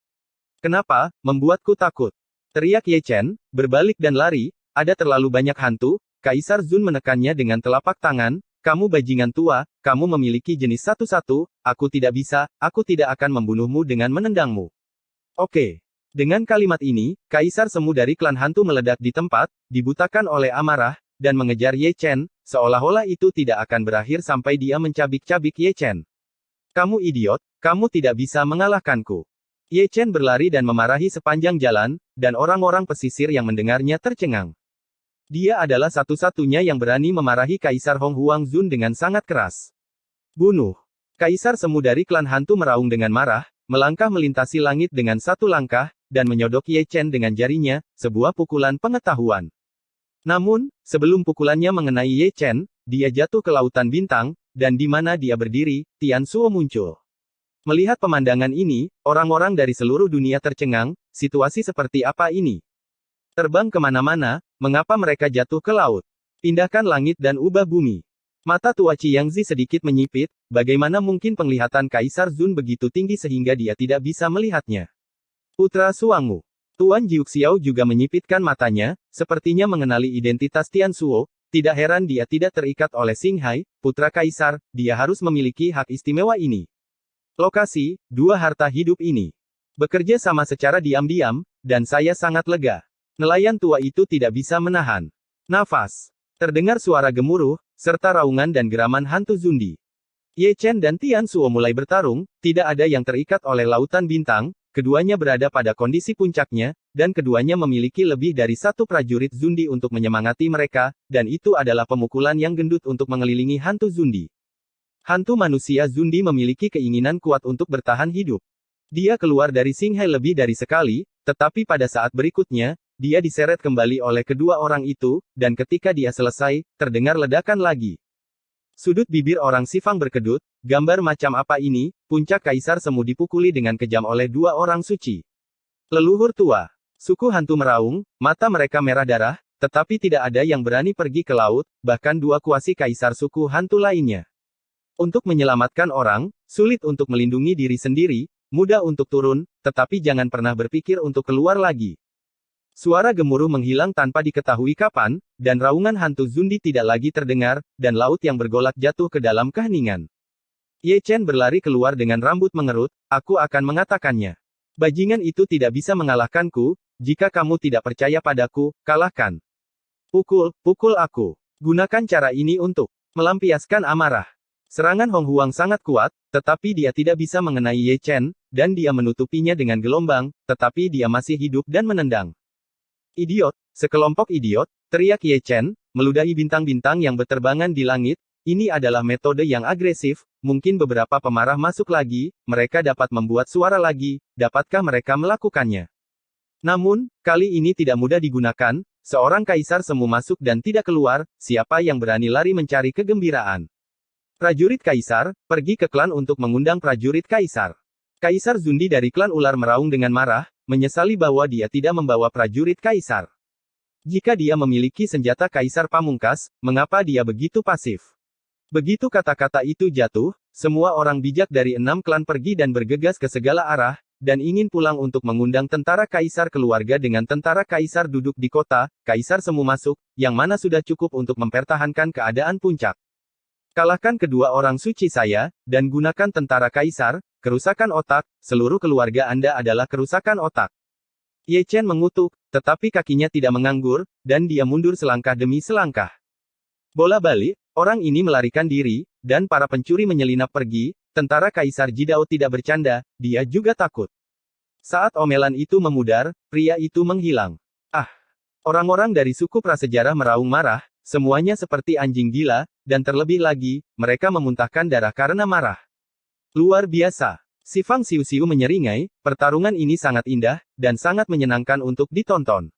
Kenapa, membuatku takut? Teriak Ye Chen, berbalik dan lari, ada terlalu banyak hantu. Kaisar Zun menekannya dengan telapak tangan. Kamu bajingan tua, kamu memiliki jenis satu-satu, aku tidak akan membunuhmu dengan menendangmu. Oke. Dengan kalimat ini, Kaisar Semu dari klan hantu meledak di tempat, dibutakan oleh amarah, dan mengejar Ye Chen, seolah-olah itu tidak akan berakhir sampai dia mencabik-cabik Ye Chen. Kamu idiot, kamu tidak bisa mengalahkanku. Ye Chen berlari dan memarahi sepanjang jalan, dan orang-orang pesisir yang mendengarnya tercengang. Dia adalah satu-satunya yang berani memarahi Kaisar Hong Huang Zun dengan sangat keras. Bunuh. Kaisar Semu dari klan hantu meraung dengan marah, melangkah melintasi langit dengan satu langkah, dan menyodok Ye Chen dengan jarinya, sebuah pukulan pengetahuan. Namun, sebelum pukulannya mengenai Ye Chen, dia jatuh ke lautan bintang, dan di mana dia berdiri, Tian Suo muncul. Melihat pemandangan ini, orang-orang dari seluruh dunia tercengang, situasi seperti apa ini? Terbang kemana-mana, mengapa mereka jatuh ke laut? Pindahkan langit dan ubah bumi. Mata tua Chiangzi sedikit menyipit, bagaimana mungkin penglihatan Kaisar Zun begitu tinggi sehingga dia tidak bisa melihatnya. Putra Suangmu. Tuan Jiuxiao juga menyipitkan matanya, sepertinya mengenali identitas Tian Suo, tidak heran dia tidak terikat oleh Xinghai, putra Kaisar, dia harus memiliki hak istimewa ini. Lokasi, dua harta hidup ini. Bekerja sama secara diam-diam, dan saya sangat lega. Nelayan tua itu tidak bisa menahan nafas. Terdengar suara gemuruh, serta raungan dan geraman hantu Zundi. Ye Chen dan Tian Suo mulai bertarung, tidak ada yang terikat oleh lautan bintang, keduanya berada pada kondisi puncaknya, dan keduanya memiliki lebih dari satu prajurit Zundi untuk menyemangati mereka, dan itu adalah pemukulan yang gendut untuk mengelilingi hantu Zundi. Hantu manusia Zundi memiliki keinginan kuat untuk bertahan hidup. Dia keluar dari Xinghai lebih dari sekali, tetapi pada saat berikutnya, dia diseret kembali oleh kedua orang itu, dan ketika dia selesai, terdengar ledakan lagi. Sudut bibir orang Sifang berkedut, gambar macam apa ini, puncak Kaisar Semu dipukuli dengan kejam oleh dua orang suci. Leluhur tua. Suku hantu meraung, mata mereka merah darah, tetapi tidak ada yang berani pergi ke laut, bahkan dua kuasi Kaisar suku hantu lainnya. Untuk menyelamatkan orang, sulit untuk melindungi diri sendiri, mudah untuk turun, tetapi jangan pernah berpikir untuk keluar lagi. Suara gemuruh menghilang tanpa diketahui kapan, dan raungan hantu Zundi tidak lagi terdengar, dan laut yang bergolak jatuh ke dalam keheningan. Ye Chen berlari keluar dengan rambut mengerut, aku akan mengatakannya. Bajingan itu tidak bisa mengalahkanku, jika kamu tidak percaya padaku, kalahkan. Pukul aku. Gunakan cara ini untuk melampiaskan amarah. Serangan Hong Huang sangat kuat, tetapi dia tidak bisa mengenai Ye Chen, dan dia menutupinya dengan gelombang, tetapi dia masih hidup dan menendang. Idiot, sekelompok idiot, teriak Ye Chen, meludahi bintang-bintang yang berterbangan di langit. Ini adalah metode yang agresif, mungkin beberapa pemarah masuk lagi, mereka dapat membuat suara lagi, dapatkah mereka melakukannya? Namun, kali ini tidak mudah digunakan, seorang Kaisar Semu masuk dan tidak keluar, siapa yang berani lari mencari kegembiraan? Prajurit Kaisar, pergi ke klan untuk mengundang prajurit Kaisar. Kaisar Zundi dari klan ular meraung dengan marah, menyesali bahwa dia tidak membawa prajurit Kaisar. Jika dia memiliki senjata Kaisar Pamungkas, mengapa dia begitu pasif? Begitu kata-kata itu jatuh, semua orang bijak dari 6 klan pergi dan bergegas ke segala arah, dan ingin pulang untuk mengundang tentara kaisar keluarga dengan tentara kaisar duduk di kota, kaisar semu masuk, yang mana sudah cukup untuk mempertahankan keadaan puncak. Kalahkan kedua orang suci saya, dan gunakan tentara kaisar, kerusakan otak, seluruh keluarga Anda adalah kerusakan otak. Ye Chen mengutuk, tetapi kakinya tidak menganggur, dan dia mundur selangkah demi selangkah. Bola balik, orang ini melarikan diri, dan para pencuri menyelinap pergi, tentara Kaisar Jidao tidak bercanda, dia juga takut. Saat omelan itu memudar, pria itu menghilang. Ah! Orang-orang dari suku prasejarah meraung marah, semuanya seperti anjing gila, dan terlebih lagi, mereka memuntahkan darah karena marah. Luar biasa. Si Fang Xiu-Xiu menyeringai, pertarungan ini sangat indah, dan sangat menyenangkan untuk ditonton.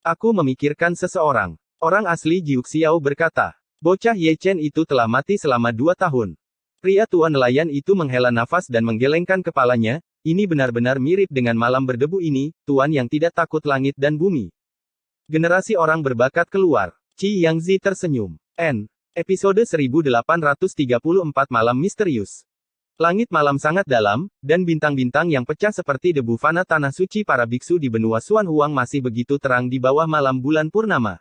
Aku memikirkan seseorang. Orang asli Jiuxiao berkata, bocah Ye Chen itu telah mati selama 2 tahun. Pria tua nelayan itu menghela nafas dan menggelengkan kepalanya, ini benar-benar mirip dengan malam berdebu ini, tuan yang tidak takut langit dan bumi. Generasi orang berbakat keluar. Qi Yangzi tersenyum. Episode 1834 Malam Misterius. Langit malam sangat dalam, dan bintang-bintang yang pecah seperti debu fana tanah suci para biksu di benua Xuan Huang masih begitu terang di bawah malam bulan purnama.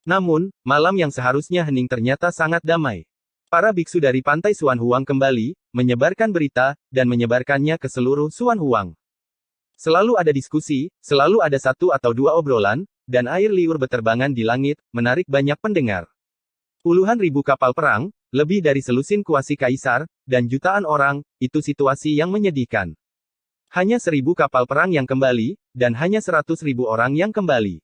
Namun, malam yang seharusnya hening ternyata sangat damai. Para biksu dari pantai Xuan Huang kembali, menyebarkan berita, dan menyebarkannya ke seluruh Xuan Huang. Selalu ada diskusi, selalu ada 1 atau 2 obrolan, dan air liur beterbangan di langit, menarik banyak pendengar. Puluhan ribu kapal perang, lebih dari selusin kuasi kaisar, dan jutaan orang, itu situasi yang menyedihkan. Hanya 1000 kapal perang yang kembali, dan hanya 100.000 orang yang kembali.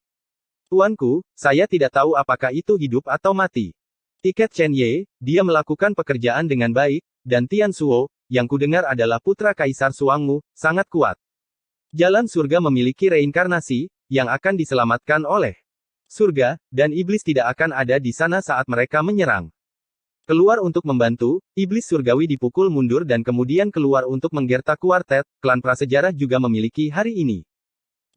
Tuanku, saya tidak tahu apakah itu hidup atau mati. Tiket Chen Ye, dia melakukan pekerjaan dengan baik, dan Tian Suo, yang kudengar adalah putra Kaisar Suangmu, sangat kuat. Jalan surga memiliki reinkarnasi, yang akan diselamatkan oleh surga, dan iblis tidak akan ada di sana saat mereka menyerang. Keluar untuk membantu, iblis surgawi dipukul mundur dan kemudian keluar untuk menggertak kuartet, klan prasejarah juga memiliki hari ini.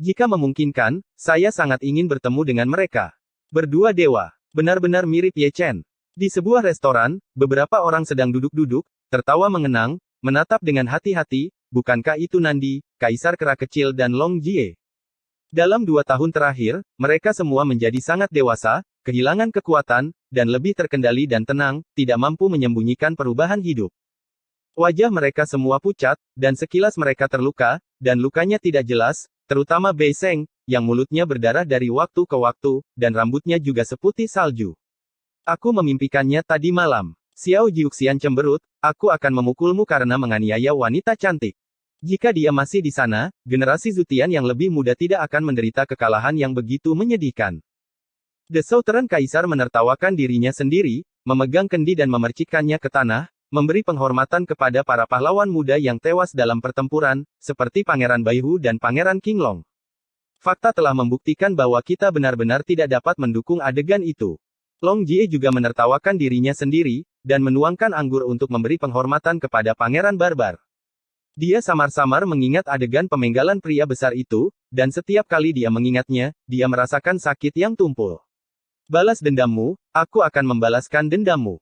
Jika memungkinkan, saya sangat ingin bertemu dengan mereka. Berdua dewa, benar-benar mirip Ye Chen. Di sebuah restoran, beberapa orang sedang duduk-duduk, tertawa mengenang, menatap dengan hati-hati, bukankah itu Nandi, Kaisar Kera Kecil dan Long Jie? Dalam 2 tahun terakhir, mereka semua menjadi sangat dewasa, kehilangan kekuatan, dan lebih terkendali dan tenang, tidak mampu menyembunyikan perubahan hidup. Wajah mereka semua pucat, dan sekilas mereka terluka, dan lukanya tidak jelas, terutama Bei Seng, yang mulutnya berdarah dari waktu ke waktu, dan rambutnya juga seputih salju. Aku memimpikannya tadi malam. Xiao Jiuxian cemberut, aku akan memukulmu karena menganiaya wanita cantik. Jika dia masih di sana, generasi Zutian yang lebih muda tidak akan menderita kekalahan yang begitu menyedihkan. The Southern Kaisar menertawakan dirinya sendiri, memegang kendi dan memercikkannya ke tanah, memberi penghormatan kepada para pahlawan muda yang tewas dalam pertempuran, seperti Pangeran Baihu dan Pangeran Qinglong. Fakta telah membuktikan bahwa kita benar-benar tidak dapat mendukung adegan itu. Long Jie juga menertawakan dirinya sendiri, dan menuangkan anggur untuk memberi penghormatan kepada Pangeran Barbar. Dia samar-samar mengingat adegan pemenggalan pria besar itu, dan setiap kali dia mengingatnya, dia merasakan sakit yang tumpul. Balas dendammu, aku akan membalaskan dendammu.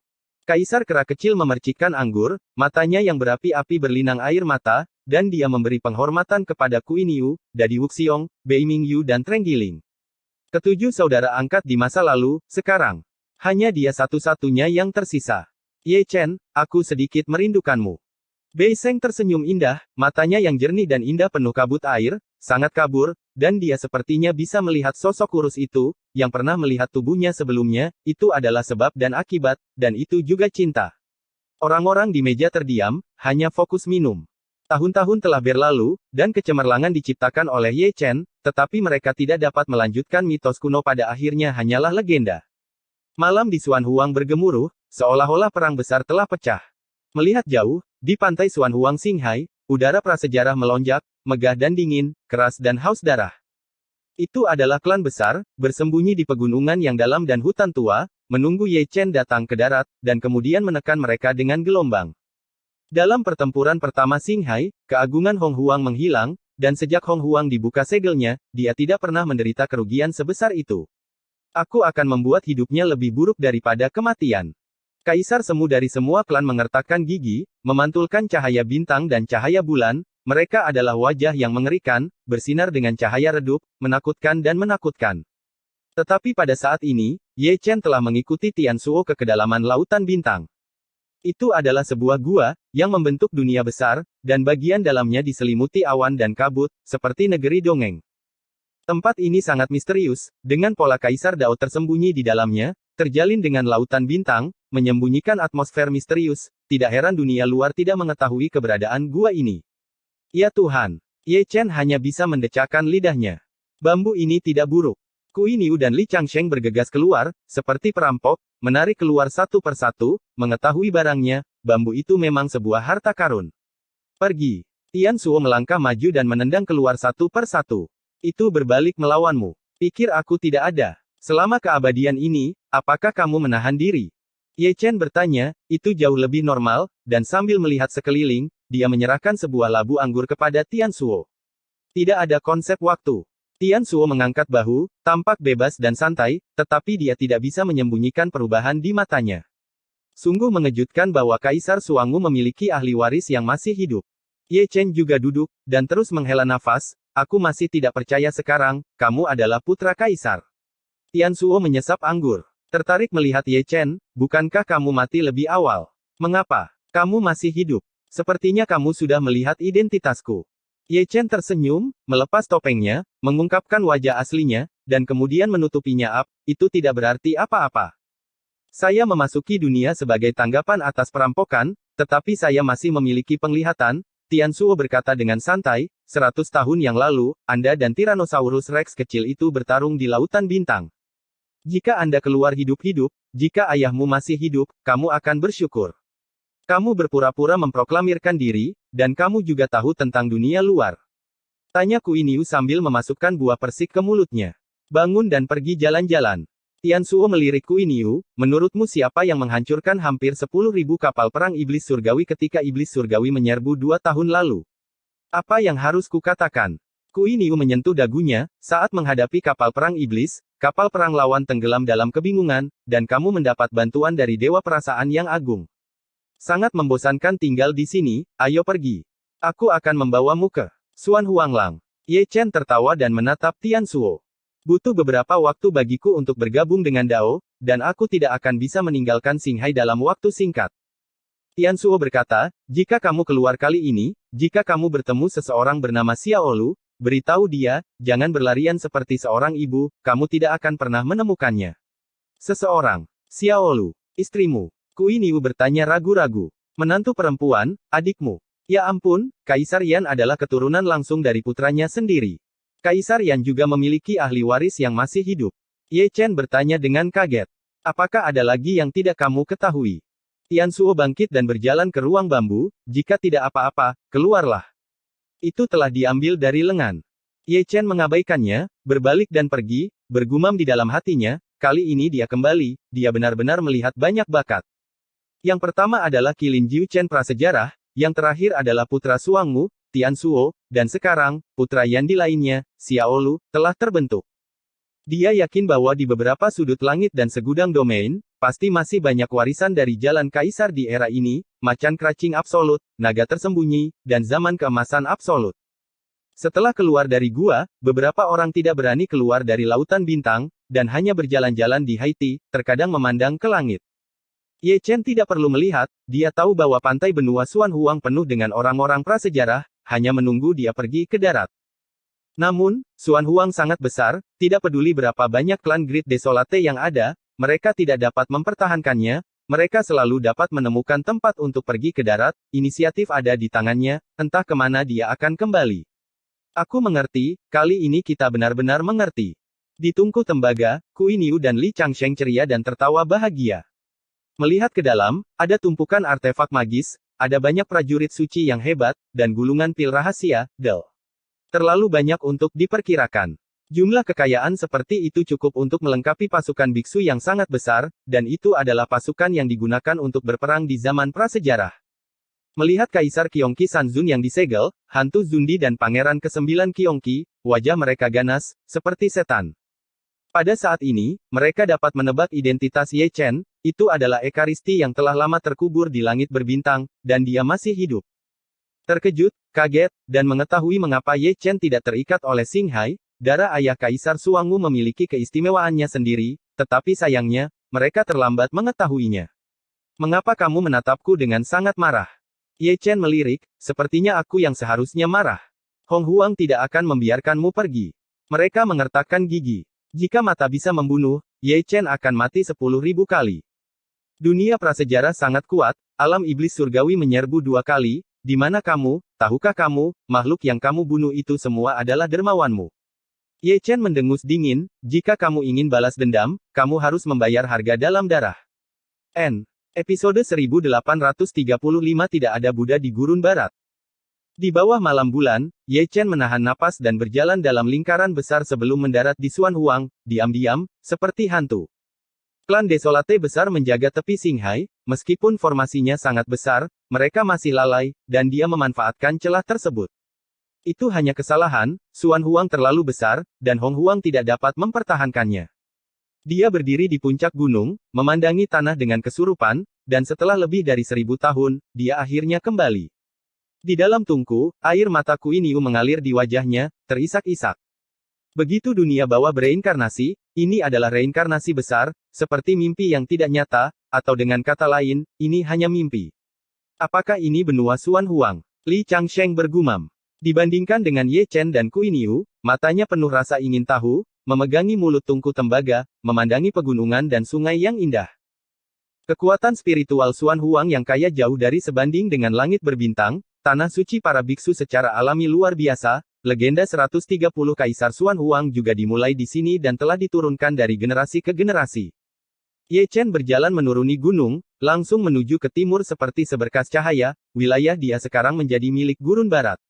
Kaisar Kera Kecil memercikkan anggur, matanya yang berapi-api berlinang air mata, dan dia memberi penghormatan kepada Qin Yu, Dadi Wuxiong, Bei Mingyu dan Trenggiling. Ketujuh saudara angkat di masa lalu, sekarang. Hanya dia satu-satunya yang tersisa. Ye Chen, aku sedikit merindukanmu. Bei Seng tersenyum indah, matanya yang jernih dan indah penuh kabut air, sangat kabur, dan dia sepertinya bisa melihat sosok kurus itu, yang pernah melihat tubuhnya sebelumnya, itu adalah sebab dan akibat, dan itu juga cinta. Orang-orang di meja terdiam, hanya fokus minum. Tahun-tahun telah berlalu, dan kecemerlangan diciptakan oleh Ye Chen, tetapi mereka tidak dapat melanjutkan mitos kuno pada akhirnya hanyalah legenda. Malam di Xuan Huang bergemuruh, seolah-olah perang besar telah pecah. Melihat jauh, di pantai Xuan Huang Xinghai, udara prasejarah melonjak, megah dan dingin, keras dan haus darah. Itu adalah klan besar, bersembunyi di pegunungan yang dalam dan hutan tua, menunggu Ye Chen datang ke darat, dan kemudian menekan mereka dengan gelombang. Dalam pertempuran pertama Xinghai, keagungan Hong Huang menghilang, dan sejak Hong Huang dibuka segelnya, dia tidak pernah menderita kerugian sebesar itu. Aku akan membuat hidupnya lebih buruk daripada kematian. Kaisar semu dari semua klan mengertakkan gigi, memantulkan cahaya bintang dan cahaya bulan. Mereka adalah wajah yang mengerikan, bersinar dengan cahaya redup, menakutkan dan menakutkan. Tetapi pada saat ini, Ye Chen telah mengikuti Tian Shuo ke kedalaman lautan bintang. Itu adalah sebuah gua, yang membentuk dunia besar, dan bagian dalamnya diselimuti awan dan kabut, seperti negeri dongeng. Tempat ini sangat misterius, dengan pola Kaisar Dao tersembunyi di dalamnya, terjalin dengan lautan bintang, menyembunyikan atmosfer misterius. Tidak heran dunia luar tidak mengetahui keberadaan gua ini. Ya Tuhan, Ye Chen hanya bisa mendecakkan lidahnya. Bambu ini tidak buruk. Kui Niu dan Li Changsheng bergegas keluar, seperti perampok, menarik keluar satu persatu, mengetahui barangnya, bambu itu memang sebuah harta karun. Pergi. Tian Shuo melangkah maju dan menendang keluar satu persatu. Itu berbalik melawanmu. Pikir aku tidak ada. Selama keabadian ini, apakah kamu menahan diri? Ye Chen bertanya, itu jauh lebih normal, dan sambil melihat sekeliling, dia menyerahkan sebuah labu anggur kepada Tian Shuo. Tidak ada konsep waktu. Tian Shuo mengangkat bahu, tampak bebas dan santai, tetapi dia tidak bisa menyembunyikan perubahan di matanya. Sungguh mengejutkan bahwa Kaisar Suangu memiliki ahli waris yang masih hidup. Ye Chen juga duduk, dan terus menghela nafas. Aku masih tidak percaya sekarang, kamu adalah putra Kaisar. Tian Shuo menyesap anggur. Tertarik melihat Ye Chen, bukankah kamu mati lebih awal? Mengapa? Kamu masih hidup. Sepertinya kamu sudah melihat identitasku. Ye Chen tersenyum, melepas topengnya, mengungkapkan wajah aslinya, dan kemudian menutupinya. Itu tidak berarti apa-apa. Saya memasuki dunia sebagai tanggapan atas perampokan, tetapi saya masih memiliki penglihatan. Tian Shuo berkata dengan santai, 100 tahun yang lalu, Anda dan Tyrannosaurus Rex kecil itu bertarung di lautan bintang. Jika Anda keluar hidup-hidup, jika ayahmu masih hidup, kamu akan bersyukur. Kamu berpura-pura memproklamirkan diri, dan kamu juga tahu tentang dunia luar. Tanya Kui Niu sambil memasukkan buah persik ke mulutnya. Bangun dan pergi jalan-jalan. Tian Shuo melirik Kui Niu, menurutmu siapa yang menghancurkan hampir 10.000 kapal perang iblis surgawi ketika iblis surgawi menyerbu 2 tahun lalu? Apa yang harus kukatakan? Kui Niu menyentuh dagunya, saat menghadapi kapal perang iblis, kapal perang lawan tenggelam dalam kebingungan, dan kamu mendapat bantuan dari Dewa Perasaan yang agung. Sangat membosankan tinggal di sini, ayo pergi. Aku akan membawamu ke Xuan Huanglang. Ye Chen tertawa dan menatap Tian Shuo. Butuh beberapa waktu bagiku untuk bergabung dengan Dao, dan aku tidak akan bisa meninggalkan Xinghai dalam waktu singkat. Tian Shuo berkata, jika kamu keluar kali ini, jika kamu bertemu seseorang bernama Xiao Lu, beritahu dia, jangan berlarian seperti seorang ibu, kamu tidak akan pernah menemukannya. Seseorang. Xiao Lu. Istrimu. Kui Niu bertanya ragu-ragu. Menantu perempuan, adikmu. Ya ampun, Kaisar Yan adalah keturunan langsung dari putranya sendiri. Kaisar Yan juga memiliki ahli waris yang masih hidup. Ye Chen bertanya dengan kaget. Apakah ada lagi yang tidak kamu ketahui? Tian Shuo bangkit dan berjalan ke ruang bambu, jika tidak apa-apa, keluarlah. Itu telah diambil dari lengan. Ye Chen mengabaikannya, berbalik dan pergi, bergumam di dalam hatinya, kali ini dia kembali, dia benar-benar melihat banyak bakat. Yang pertama adalah Qilin Jiu Chen prasejarah, yang terakhir adalah putra Suangmu, Tian Shuo, dan sekarang, putra Yandi lainnya, Xiao Lu, telah terbentuk. Dia yakin bahwa di beberapa sudut langit dan segudang domain, pasti masih banyak warisan dari jalan kaisar di era ini, macan crushing absolut, naga tersembunyi, dan zaman keemasan absolut. Setelah keluar dari gua, beberapa orang tidak berani keluar dari lautan bintang, dan hanya berjalan-jalan di Haiti, terkadang memandang ke langit. Ye Chen tidak perlu melihat, dia tahu bahwa pantai benua Xuan Huang penuh dengan orang-orang prasejarah, hanya menunggu dia pergi ke darat. Namun, Xuan Huang sangat besar, tidak peduli berapa banyak klan Great Desolate yang ada, mereka tidak dapat mempertahankannya, mereka selalu dapat menemukan tempat untuk pergi ke darat, inisiatif ada di tangannya, entah kemana dia akan kembali. Aku mengerti, kali ini kita benar-benar mengerti. Di tungku tembaga, Kui Niu dan Li Changsheng ceria dan tertawa bahagia. Melihat ke dalam, ada tumpukan artefak magis, ada banyak prajurit suci yang hebat, dan gulungan pil rahasia, terlalu banyak untuk diperkirakan. Jumlah kekayaan seperti itu cukup untuk melengkapi pasukan biksu yang sangat besar, dan itu adalah pasukan yang digunakan untuk berperang di zaman prasejarah. Melihat Kaisar Qiongqi Sanzun yang disegel, hantu Zundi dan Pangeran ke-9 Qiongqi, wajah mereka ganas, seperti setan. Pada saat ini, mereka dapat menebak identitas Ye Chen, Itu adalah Ekaristi yang telah lama terkubur di langit berbintang, dan dia masih hidup. Terkejut, kaget, dan mengetahui mengapa Ye Chen tidak terikat oleh Xinghai, darah ayah Kaisar Suangwu memiliki keistimewaannya sendiri, tetapi sayangnya, mereka terlambat mengetahuinya. Mengapa kamu menatapku dengan sangat marah? Ye Chen melirik, sepertinya aku yang seharusnya marah. Hong Huang tidak akan membiarkanmu pergi. Mereka mengertakkan gigi. Jika mata bisa membunuh, Ye Chen akan mati 10.000 kali. Dunia prasejarah sangat kuat, alam iblis surgawi menyerbu 2 kali, di mana kamu, tahukah kamu, makhluk yang kamu bunuh itu semua adalah dermawanmu. Ye Chen mendengus dingin, jika kamu ingin balas dendam, kamu harus membayar harga dalam darah. Episode 1835 Tidak ada Buddha di Gurun Barat. Di bawah malam bulan, Ye Chen menahan napas dan berjalan dalam lingkaran besar sebelum mendarat di Suan Huang, diam-diam, seperti hantu. Klan Desolate besar menjaga tepi Xinghai, meskipun formasinya sangat besar, mereka masih lalai, dan dia memanfaatkan celah tersebut. Itu hanya kesalahan, Suan Huang terlalu besar, dan Hong Huang tidak dapat mempertahankannya. Dia berdiri di puncak gunung, memandangi tanah dengan kesurupan, dan setelah lebih dari 1000 tahun, dia akhirnya kembali. Di dalam tungku, air mata Kui Niu mengalir di wajahnya, terisak-isak. Begitu dunia bawah bereinkarnasi, ini adalah reinkarnasi besar, seperti mimpi yang tidak nyata, atau dengan kata lain, ini hanya mimpi. Apakah ini benua Suan Huang? Li Changsheng bergumam. Dibandingkan dengan Ye Chen dan Kui Niu, matanya penuh rasa ingin tahu, memegangi mulut tungku tembaga, memandangi pegunungan dan sungai yang indah. Kekuatan spiritual Suan Huang yang kaya jauh dari sebanding dengan langit berbintang, tanah suci para biksu secara alami luar biasa. Legenda 130 Kaisar Suan Huang juga dimulai di sini dan telah diturunkan dari generasi ke generasi. Ye Chen berjalan menuruni gunung, langsung menuju ke timur seperti seberkas cahaya, wilayah dia sekarang menjadi milik Gurun Barat.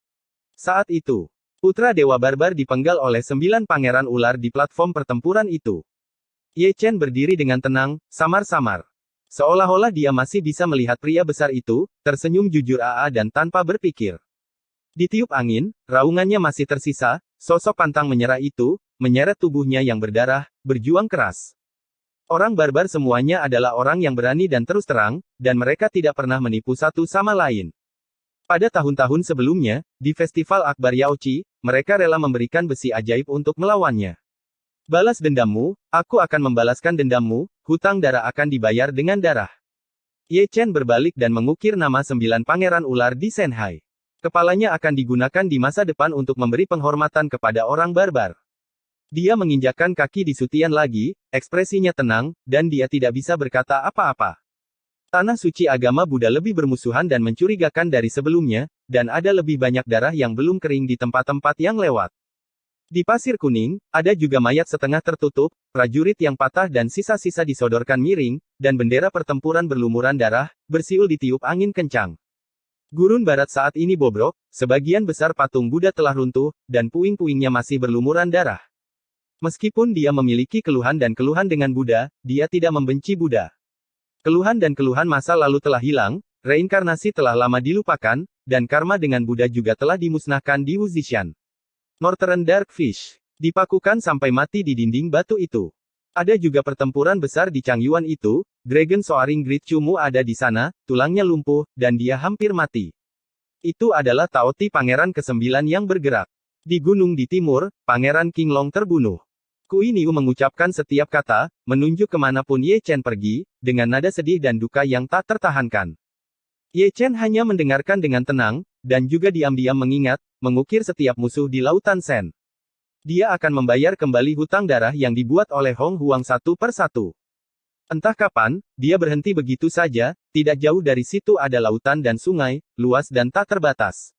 Saat itu, putra Dewa Barbar dipenggal oleh 9 pangeran ular di platform pertempuran itu. Ye Chen berdiri dengan tenang, samar-samar. Seolah-olah dia masih bisa melihat pria besar itu, tersenyum jujur dan tanpa berpikir. Ditiup angin, raungannya masih tersisa, sosok pantang menyerah itu, menyeret tubuhnya yang berdarah, berjuang keras. Orang barbar semuanya adalah orang yang berani dan terus terang, dan mereka tidak pernah menipu satu sama lain. Pada tahun-tahun sebelumnya, di Festival Akbar Yaochi, mereka rela memberikan besi ajaib untuk melawannya. Balas dendammu, aku akan membalaskan dendammu, hutang darah akan dibayar dengan darah. Ye Chen berbalik dan mengukir nama 9 pangeran ular di Shanghai. Kepalanya akan digunakan di masa depan untuk memberi penghormatan kepada orang barbar. Dia menginjakkan kaki di Sutian lagi, ekspresinya tenang, dan dia tidak bisa berkata apa-apa. Tanah suci agama Buddha lebih bermusuhan dan mencurigakan dari sebelumnya, dan ada lebih banyak darah yang belum kering di tempat-tempat yang lewat. Di pasir kuning, ada juga mayat setengah tertutup, prajurit yang patah dan sisa-sisa disodorkan miring, dan bendera pertempuran berlumuran darah, bersiul ditiup angin kencang. Gurun Barat saat ini bobrok, sebagian besar patung Buddha telah runtuh, dan puing-puingnya masih berlumuran darah. Meskipun dia memiliki keluhan dan keluhan dengan Buddha, dia tidak membenci Buddha. Keluhan dan keluhan masa lalu telah hilang, reinkarnasi telah lama dilupakan, dan karma dengan Buddha juga telah dimusnahkan di Wuzishan. Northern Darkfish dipakukan sampai mati di dinding batu itu. Ada juga pertempuran besar di Changyuan itu. Dragon Soaring Great Chumu ada di sana, tulangnya lumpuh, dan dia hampir mati. Itu adalah Taoti Pangeran ke-9 yang bergerak. Di gunung di timur, Pangeran Qinglong terbunuh. Kui Niu mengucapkan setiap kata, menunjuk kemanapun Ye Chen pergi, dengan nada sedih dan duka yang tak tertahankan. Ye Chen hanya mendengarkan dengan tenang, dan juga diam-diam mengingat, mengukir setiap musuh di Lautan Shen. Dia akan membayar kembali hutang darah yang dibuat oleh Hong Huang satu per satu. Entah kapan, dia berhenti begitu saja, tidak jauh dari situ ada lautan dan sungai, luas dan tak terbatas.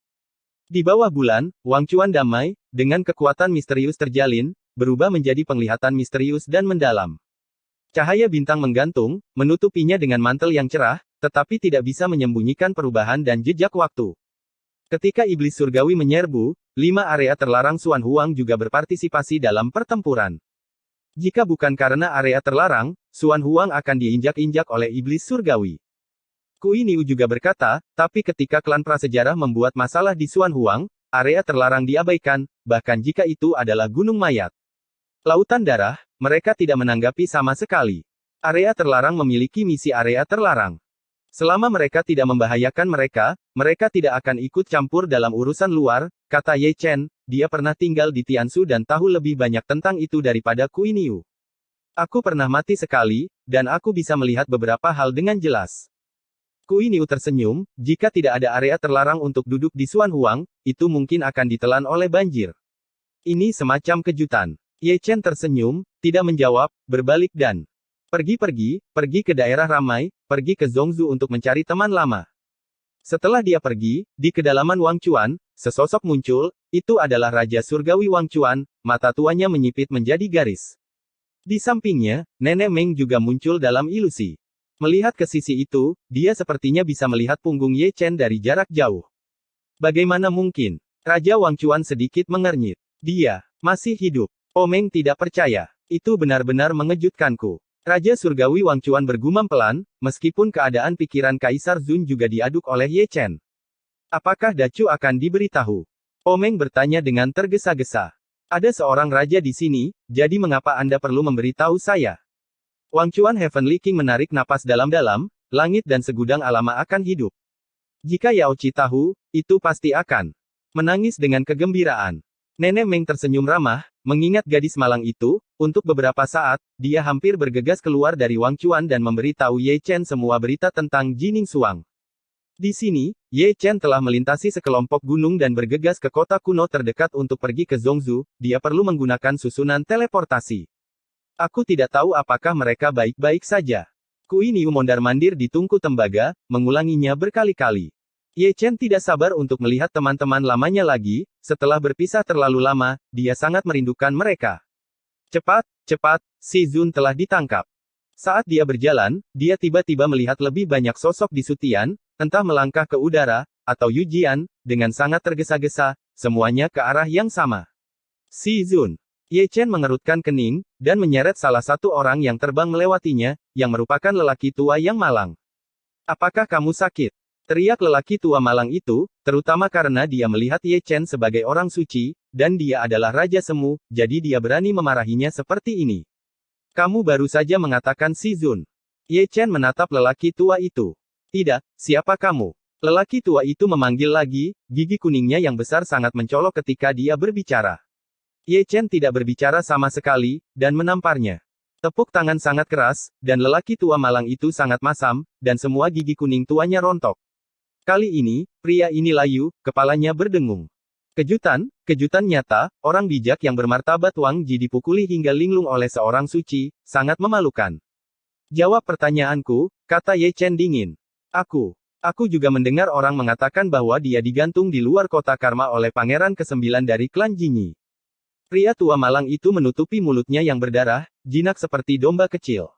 Di bawah bulan, Wang Chuan damai, dengan kekuatan misterius terjalin, berubah menjadi penglihatan misterius dan mendalam. Cahaya bintang menggantung, menutupinya dengan mantel yang cerah, tetapi tidak bisa menyembunyikan perubahan dan jejak waktu. Ketika iblis surgawi menyerbu, 5 area terlarang Suan Huang juga berpartisipasi dalam pertempuran. Jika bukan karena area terlarang, Suan Huang akan diinjak-injak oleh iblis surgawi. Kui Niu juga berkata, tapi ketika klan prasejarah membuat masalah di Suan Huang, area terlarang diabaikan, bahkan jika itu adalah gunung mayat. Lautan darah, mereka tidak menanggapi sama sekali. Area terlarang memiliki misi area terlarang. Selama mereka tidak membahayakan mereka, mereka tidak akan ikut campur dalam urusan luar, kata Ye Chen. Dia pernah tinggal di Tianzu dan tahu lebih banyak tentang itu daripada Kui Niu. Aku pernah mati sekali, dan aku bisa melihat beberapa hal dengan jelas. Kui Niu tersenyum, jika tidak ada area terlarang untuk duduk di Xuan Huang, itu mungkin akan ditelan oleh banjir. Ini semacam kejutan. Ye Chen tersenyum, tidak menjawab, berbalik dan pergi ke daerah ramai, pergi ke Zhongzhou untuk mencari teman lama. Setelah dia pergi, di kedalaman Wang Chuan, sesosok muncul, itu adalah Raja Surgawi Wang Chuan, mata tuanya menyipit menjadi garis. Di sampingnya, Nenek Meng juga muncul dalam ilusi. Melihat ke sisi itu, dia sepertinya bisa melihat punggung Ye Chen dari jarak jauh. Bagaimana mungkin? Raja Wang Chuan sedikit mengernyit. Dia masih hidup. Po Meng tidak percaya. Itu benar-benar mengejutkanku. Raja Surgawi Wang Chuan bergumam pelan, meskipun keadaan pikiran Kaisar Zun juga diaduk oleh Ye Chen. Apakah Dacu akan diberitahu? Po Meng bertanya dengan tergesa-gesa. Ada seorang raja di sini, jadi mengapa Anda perlu memberitahu saya? Wang Chuan Heavenly King menarik napas dalam-dalam, langit dan segudang alama akan hidup. Jika Yao Qi tahu, itu pasti akan menangis dengan kegembiraan. Nenek Meng tersenyum ramah, mengingat gadis malang itu, untuk beberapa saat, dia hampir bergegas keluar dari Wang Chuan dan memberitahu Ye Chen semua berita tentang Jining Suang. Di sini, Ye Chen telah melintasi sekelompok gunung dan bergegas ke kota kuno terdekat untuk pergi ke Zhongzhou, dia perlu menggunakan susunan teleportasi. Aku tidak tahu apakah mereka baik-baik saja. Kui Niu mondar-mandir di tungku tembaga, mengulanginya berkali-kali. Ye Chen tidak sabar untuk melihat teman-teman lamanya lagi, setelah berpisah terlalu lama, dia sangat merindukan mereka. Cepat, Si Zun telah ditangkap. Saat dia berjalan, dia tiba-tiba melihat lebih banyak sosok di Sutian, entah melangkah ke udara, atau Yujian, dengan sangat tergesa-gesa, semuanya ke arah yang sama. Si Zun. Ye Chen mengerutkan kening, dan menyeret salah satu orang yang terbang melewatinya, yang merupakan lelaki tua yang malang. Apakah kamu sakit? Teriak lelaki tua malang itu, terutama karena dia melihat Ye Chen sebagai orang suci, dan dia adalah Raja Semu, jadi dia berani memarahinya seperti ini. Kamu baru saja mengatakan Si Zun. Ye Chen menatap lelaki tua itu. Tidak, siapa kamu? Lelaki tua itu memanggil lagi, gigi kuningnya yang besar sangat mencolok ketika dia berbicara. Ye Chen tidak berbicara sama sekali, dan menamparnya. Tepuk tangan sangat keras, dan lelaki tua malang itu sangat masam, dan semua gigi kuning tuanya rontok. Kali ini, pria ini layu, kepalanya berdengung. Kejutan nyata, orang bijak yang bermartabat Wang Ji dipukuli hingga linglung oleh seorang suci, sangat memalukan. Jawab pertanyaanku, kata Ye Chen dingin. Aku juga mendengar orang mengatakan bahwa dia digantung di luar kota Karma oleh pangeran ke-9 dari klan Jinyi. Pria tua malang itu menutupi mulutnya yang berdarah, jinak seperti domba kecil.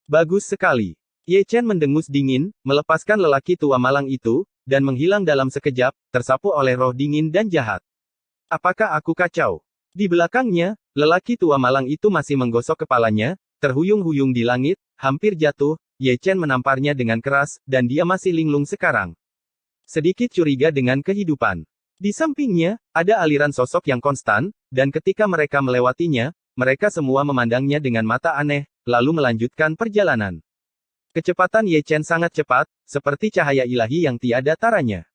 Bagus sekali. Ye Chen mendengus dingin, melepaskan lelaki tua malang itu, dan menghilang dalam sekejap, tersapu oleh roh dingin dan jahat. Apakah aku kacau? Di belakangnya, lelaki tua malang itu masih menggosok kepalanya, terhuyung-huyung di langit, hampir jatuh, Ye Chen menamparnya dengan keras, dan dia masih linglung sekarang. Sedikit curiga dengan kehidupan. Di sampingnya, ada aliran sosok yang konstan, dan ketika mereka melewatinya, mereka semua memandangnya dengan mata aneh, lalu melanjutkan perjalanan. Kecepatan Ye Chen sangat cepat, seperti cahaya ilahi yang tiada taranya.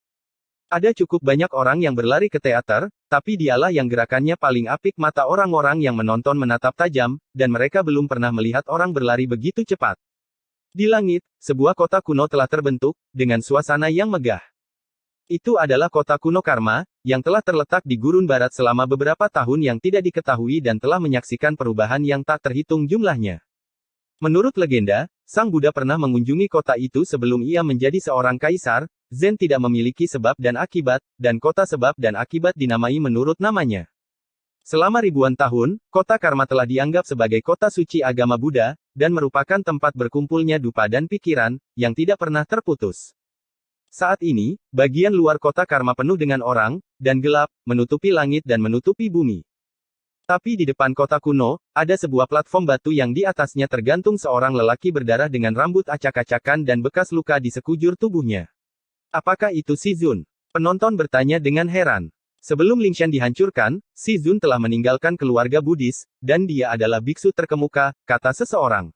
Ada cukup banyak orang yang berlari ke teater, tapi dialah yang gerakannya paling apik mata orang-orang yang menonton menatap tajam, dan mereka belum pernah melihat orang berlari begitu cepat. Di langit, sebuah kota kuno telah terbentuk, dengan suasana yang megah. Itu adalah kota kuno Karma, yang telah terletak di gurun barat selama beberapa tahun yang tidak diketahui dan telah menyaksikan perubahan yang tak terhitung jumlahnya. Menurut legenda, Sang Buddha pernah mengunjungi kota itu sebelum ia menjadi seorang kaisar. Zen tidak memiliki sebab dan akibat, dan kota sebab dan akibat dinamai menurut namanya. Selama ribuan tahun, kota Karma telah dianggap sebagai kota suci agama Buddha, dan merupakan tempat berkumpulnya dupa dan pikiran, yang tidak pernah terputus. Saat ini, bagian luar kota Karma penuh dengan orang, dan gelap, menutupi langit dan menutupi bumi. Tapi di depan kota kuno, ada sebuah platform batu yang di atasnya tergantung seorang lelaki berdarah dengan rambut acak-acakan dan bekas luka di sekujur tubuhnya. Apakah itu Si Zun? Penonton bertanya dengan heran. Sebelum Lingshan dihancurkan, Si Zun telah meninggalkan keluarga Buddhis, dan dia adalah biksu terkemuka, kata seseorang.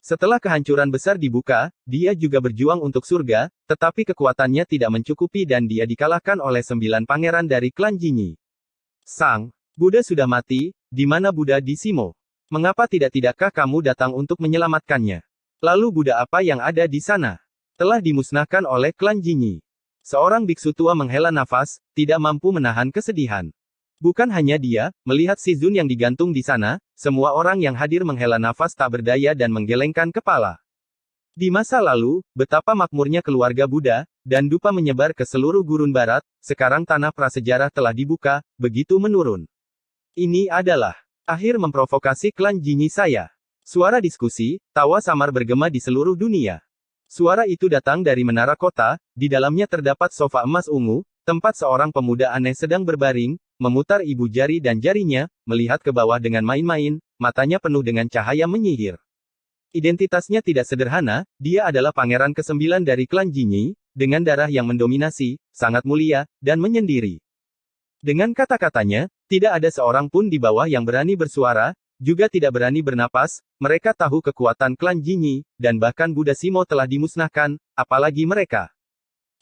Setelah kehancuran besar dibuka, dia juga berjuang untuk surga, tetapi kekuatannya tidak mencukupi dan dia dikalahkan oleh 9 pangeran dari klan Jinyi. Sang Buddha sudah mati, di mana Buddha di Simo? Mengapa tidakkah kamu datang untuk menyelamatkannya? Lalu Buddha apa yang ada di sana? Telah dimusnahkan oleh klan Jinyi. Seorang biksu tua menghela nafas, tidak mampu menahan kesedihan. Bukan hanya dia, melihat si Zun yang digantung di sana, semua orang yang hadir menghela nafas tak berdaya dan menggelengkan kepala. Di masa lalu, betapa makmurnya keluarga Buddha, dan dupa menyebar ke seluruh gurun barat, sekarang tanah prasejarah telah dibuka, begitu menurun. Ini adalah akhir memprovokasi klan Jinyi saya. Suara diskusi, tawa samar bergema di seluruh dunia. Suara itu datang dari menara kota, di dalamnya terdapat sofa emas ungu, tempat seorang pemuda aneh sedang berbaring, memutar ibu jari dan jarinya, melihat ke bawah dengan main-main, matanya penuh dengan cahaya menyihir. Identitasnya tidak sederhana, dia adalah pangeran ke-9 dari klan Jinyi, dengan darah yang mendominasi, sangat mulia, dan menyendiri. Dengan kata-katanya, tidak ada seorang pun di bawah yang berani bersuara, juga tidak berani bernapas, mereka tahu kekuatan klan Jinyi, dan bahkan Buddha Simo telah dimusnahkan, apalagi mereka.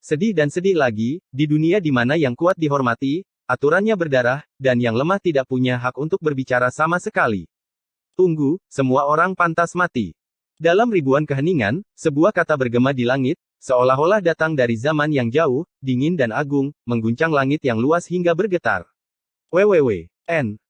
Sedih dan sedih lagi, di dunia di mana yang kuat dihormati, aturannya berdarah, dan yang lemah tidak punya hak untuk berbicara sama sekali. Tunggu, semua orang pantas mati. Dalam ribuan keheningan, sebuah kata bergema di langit, seolah-olah datang dari zaman yang jauh, dingin dan agung, mengguncang langit yang luas hingga bergetar. WWW. N.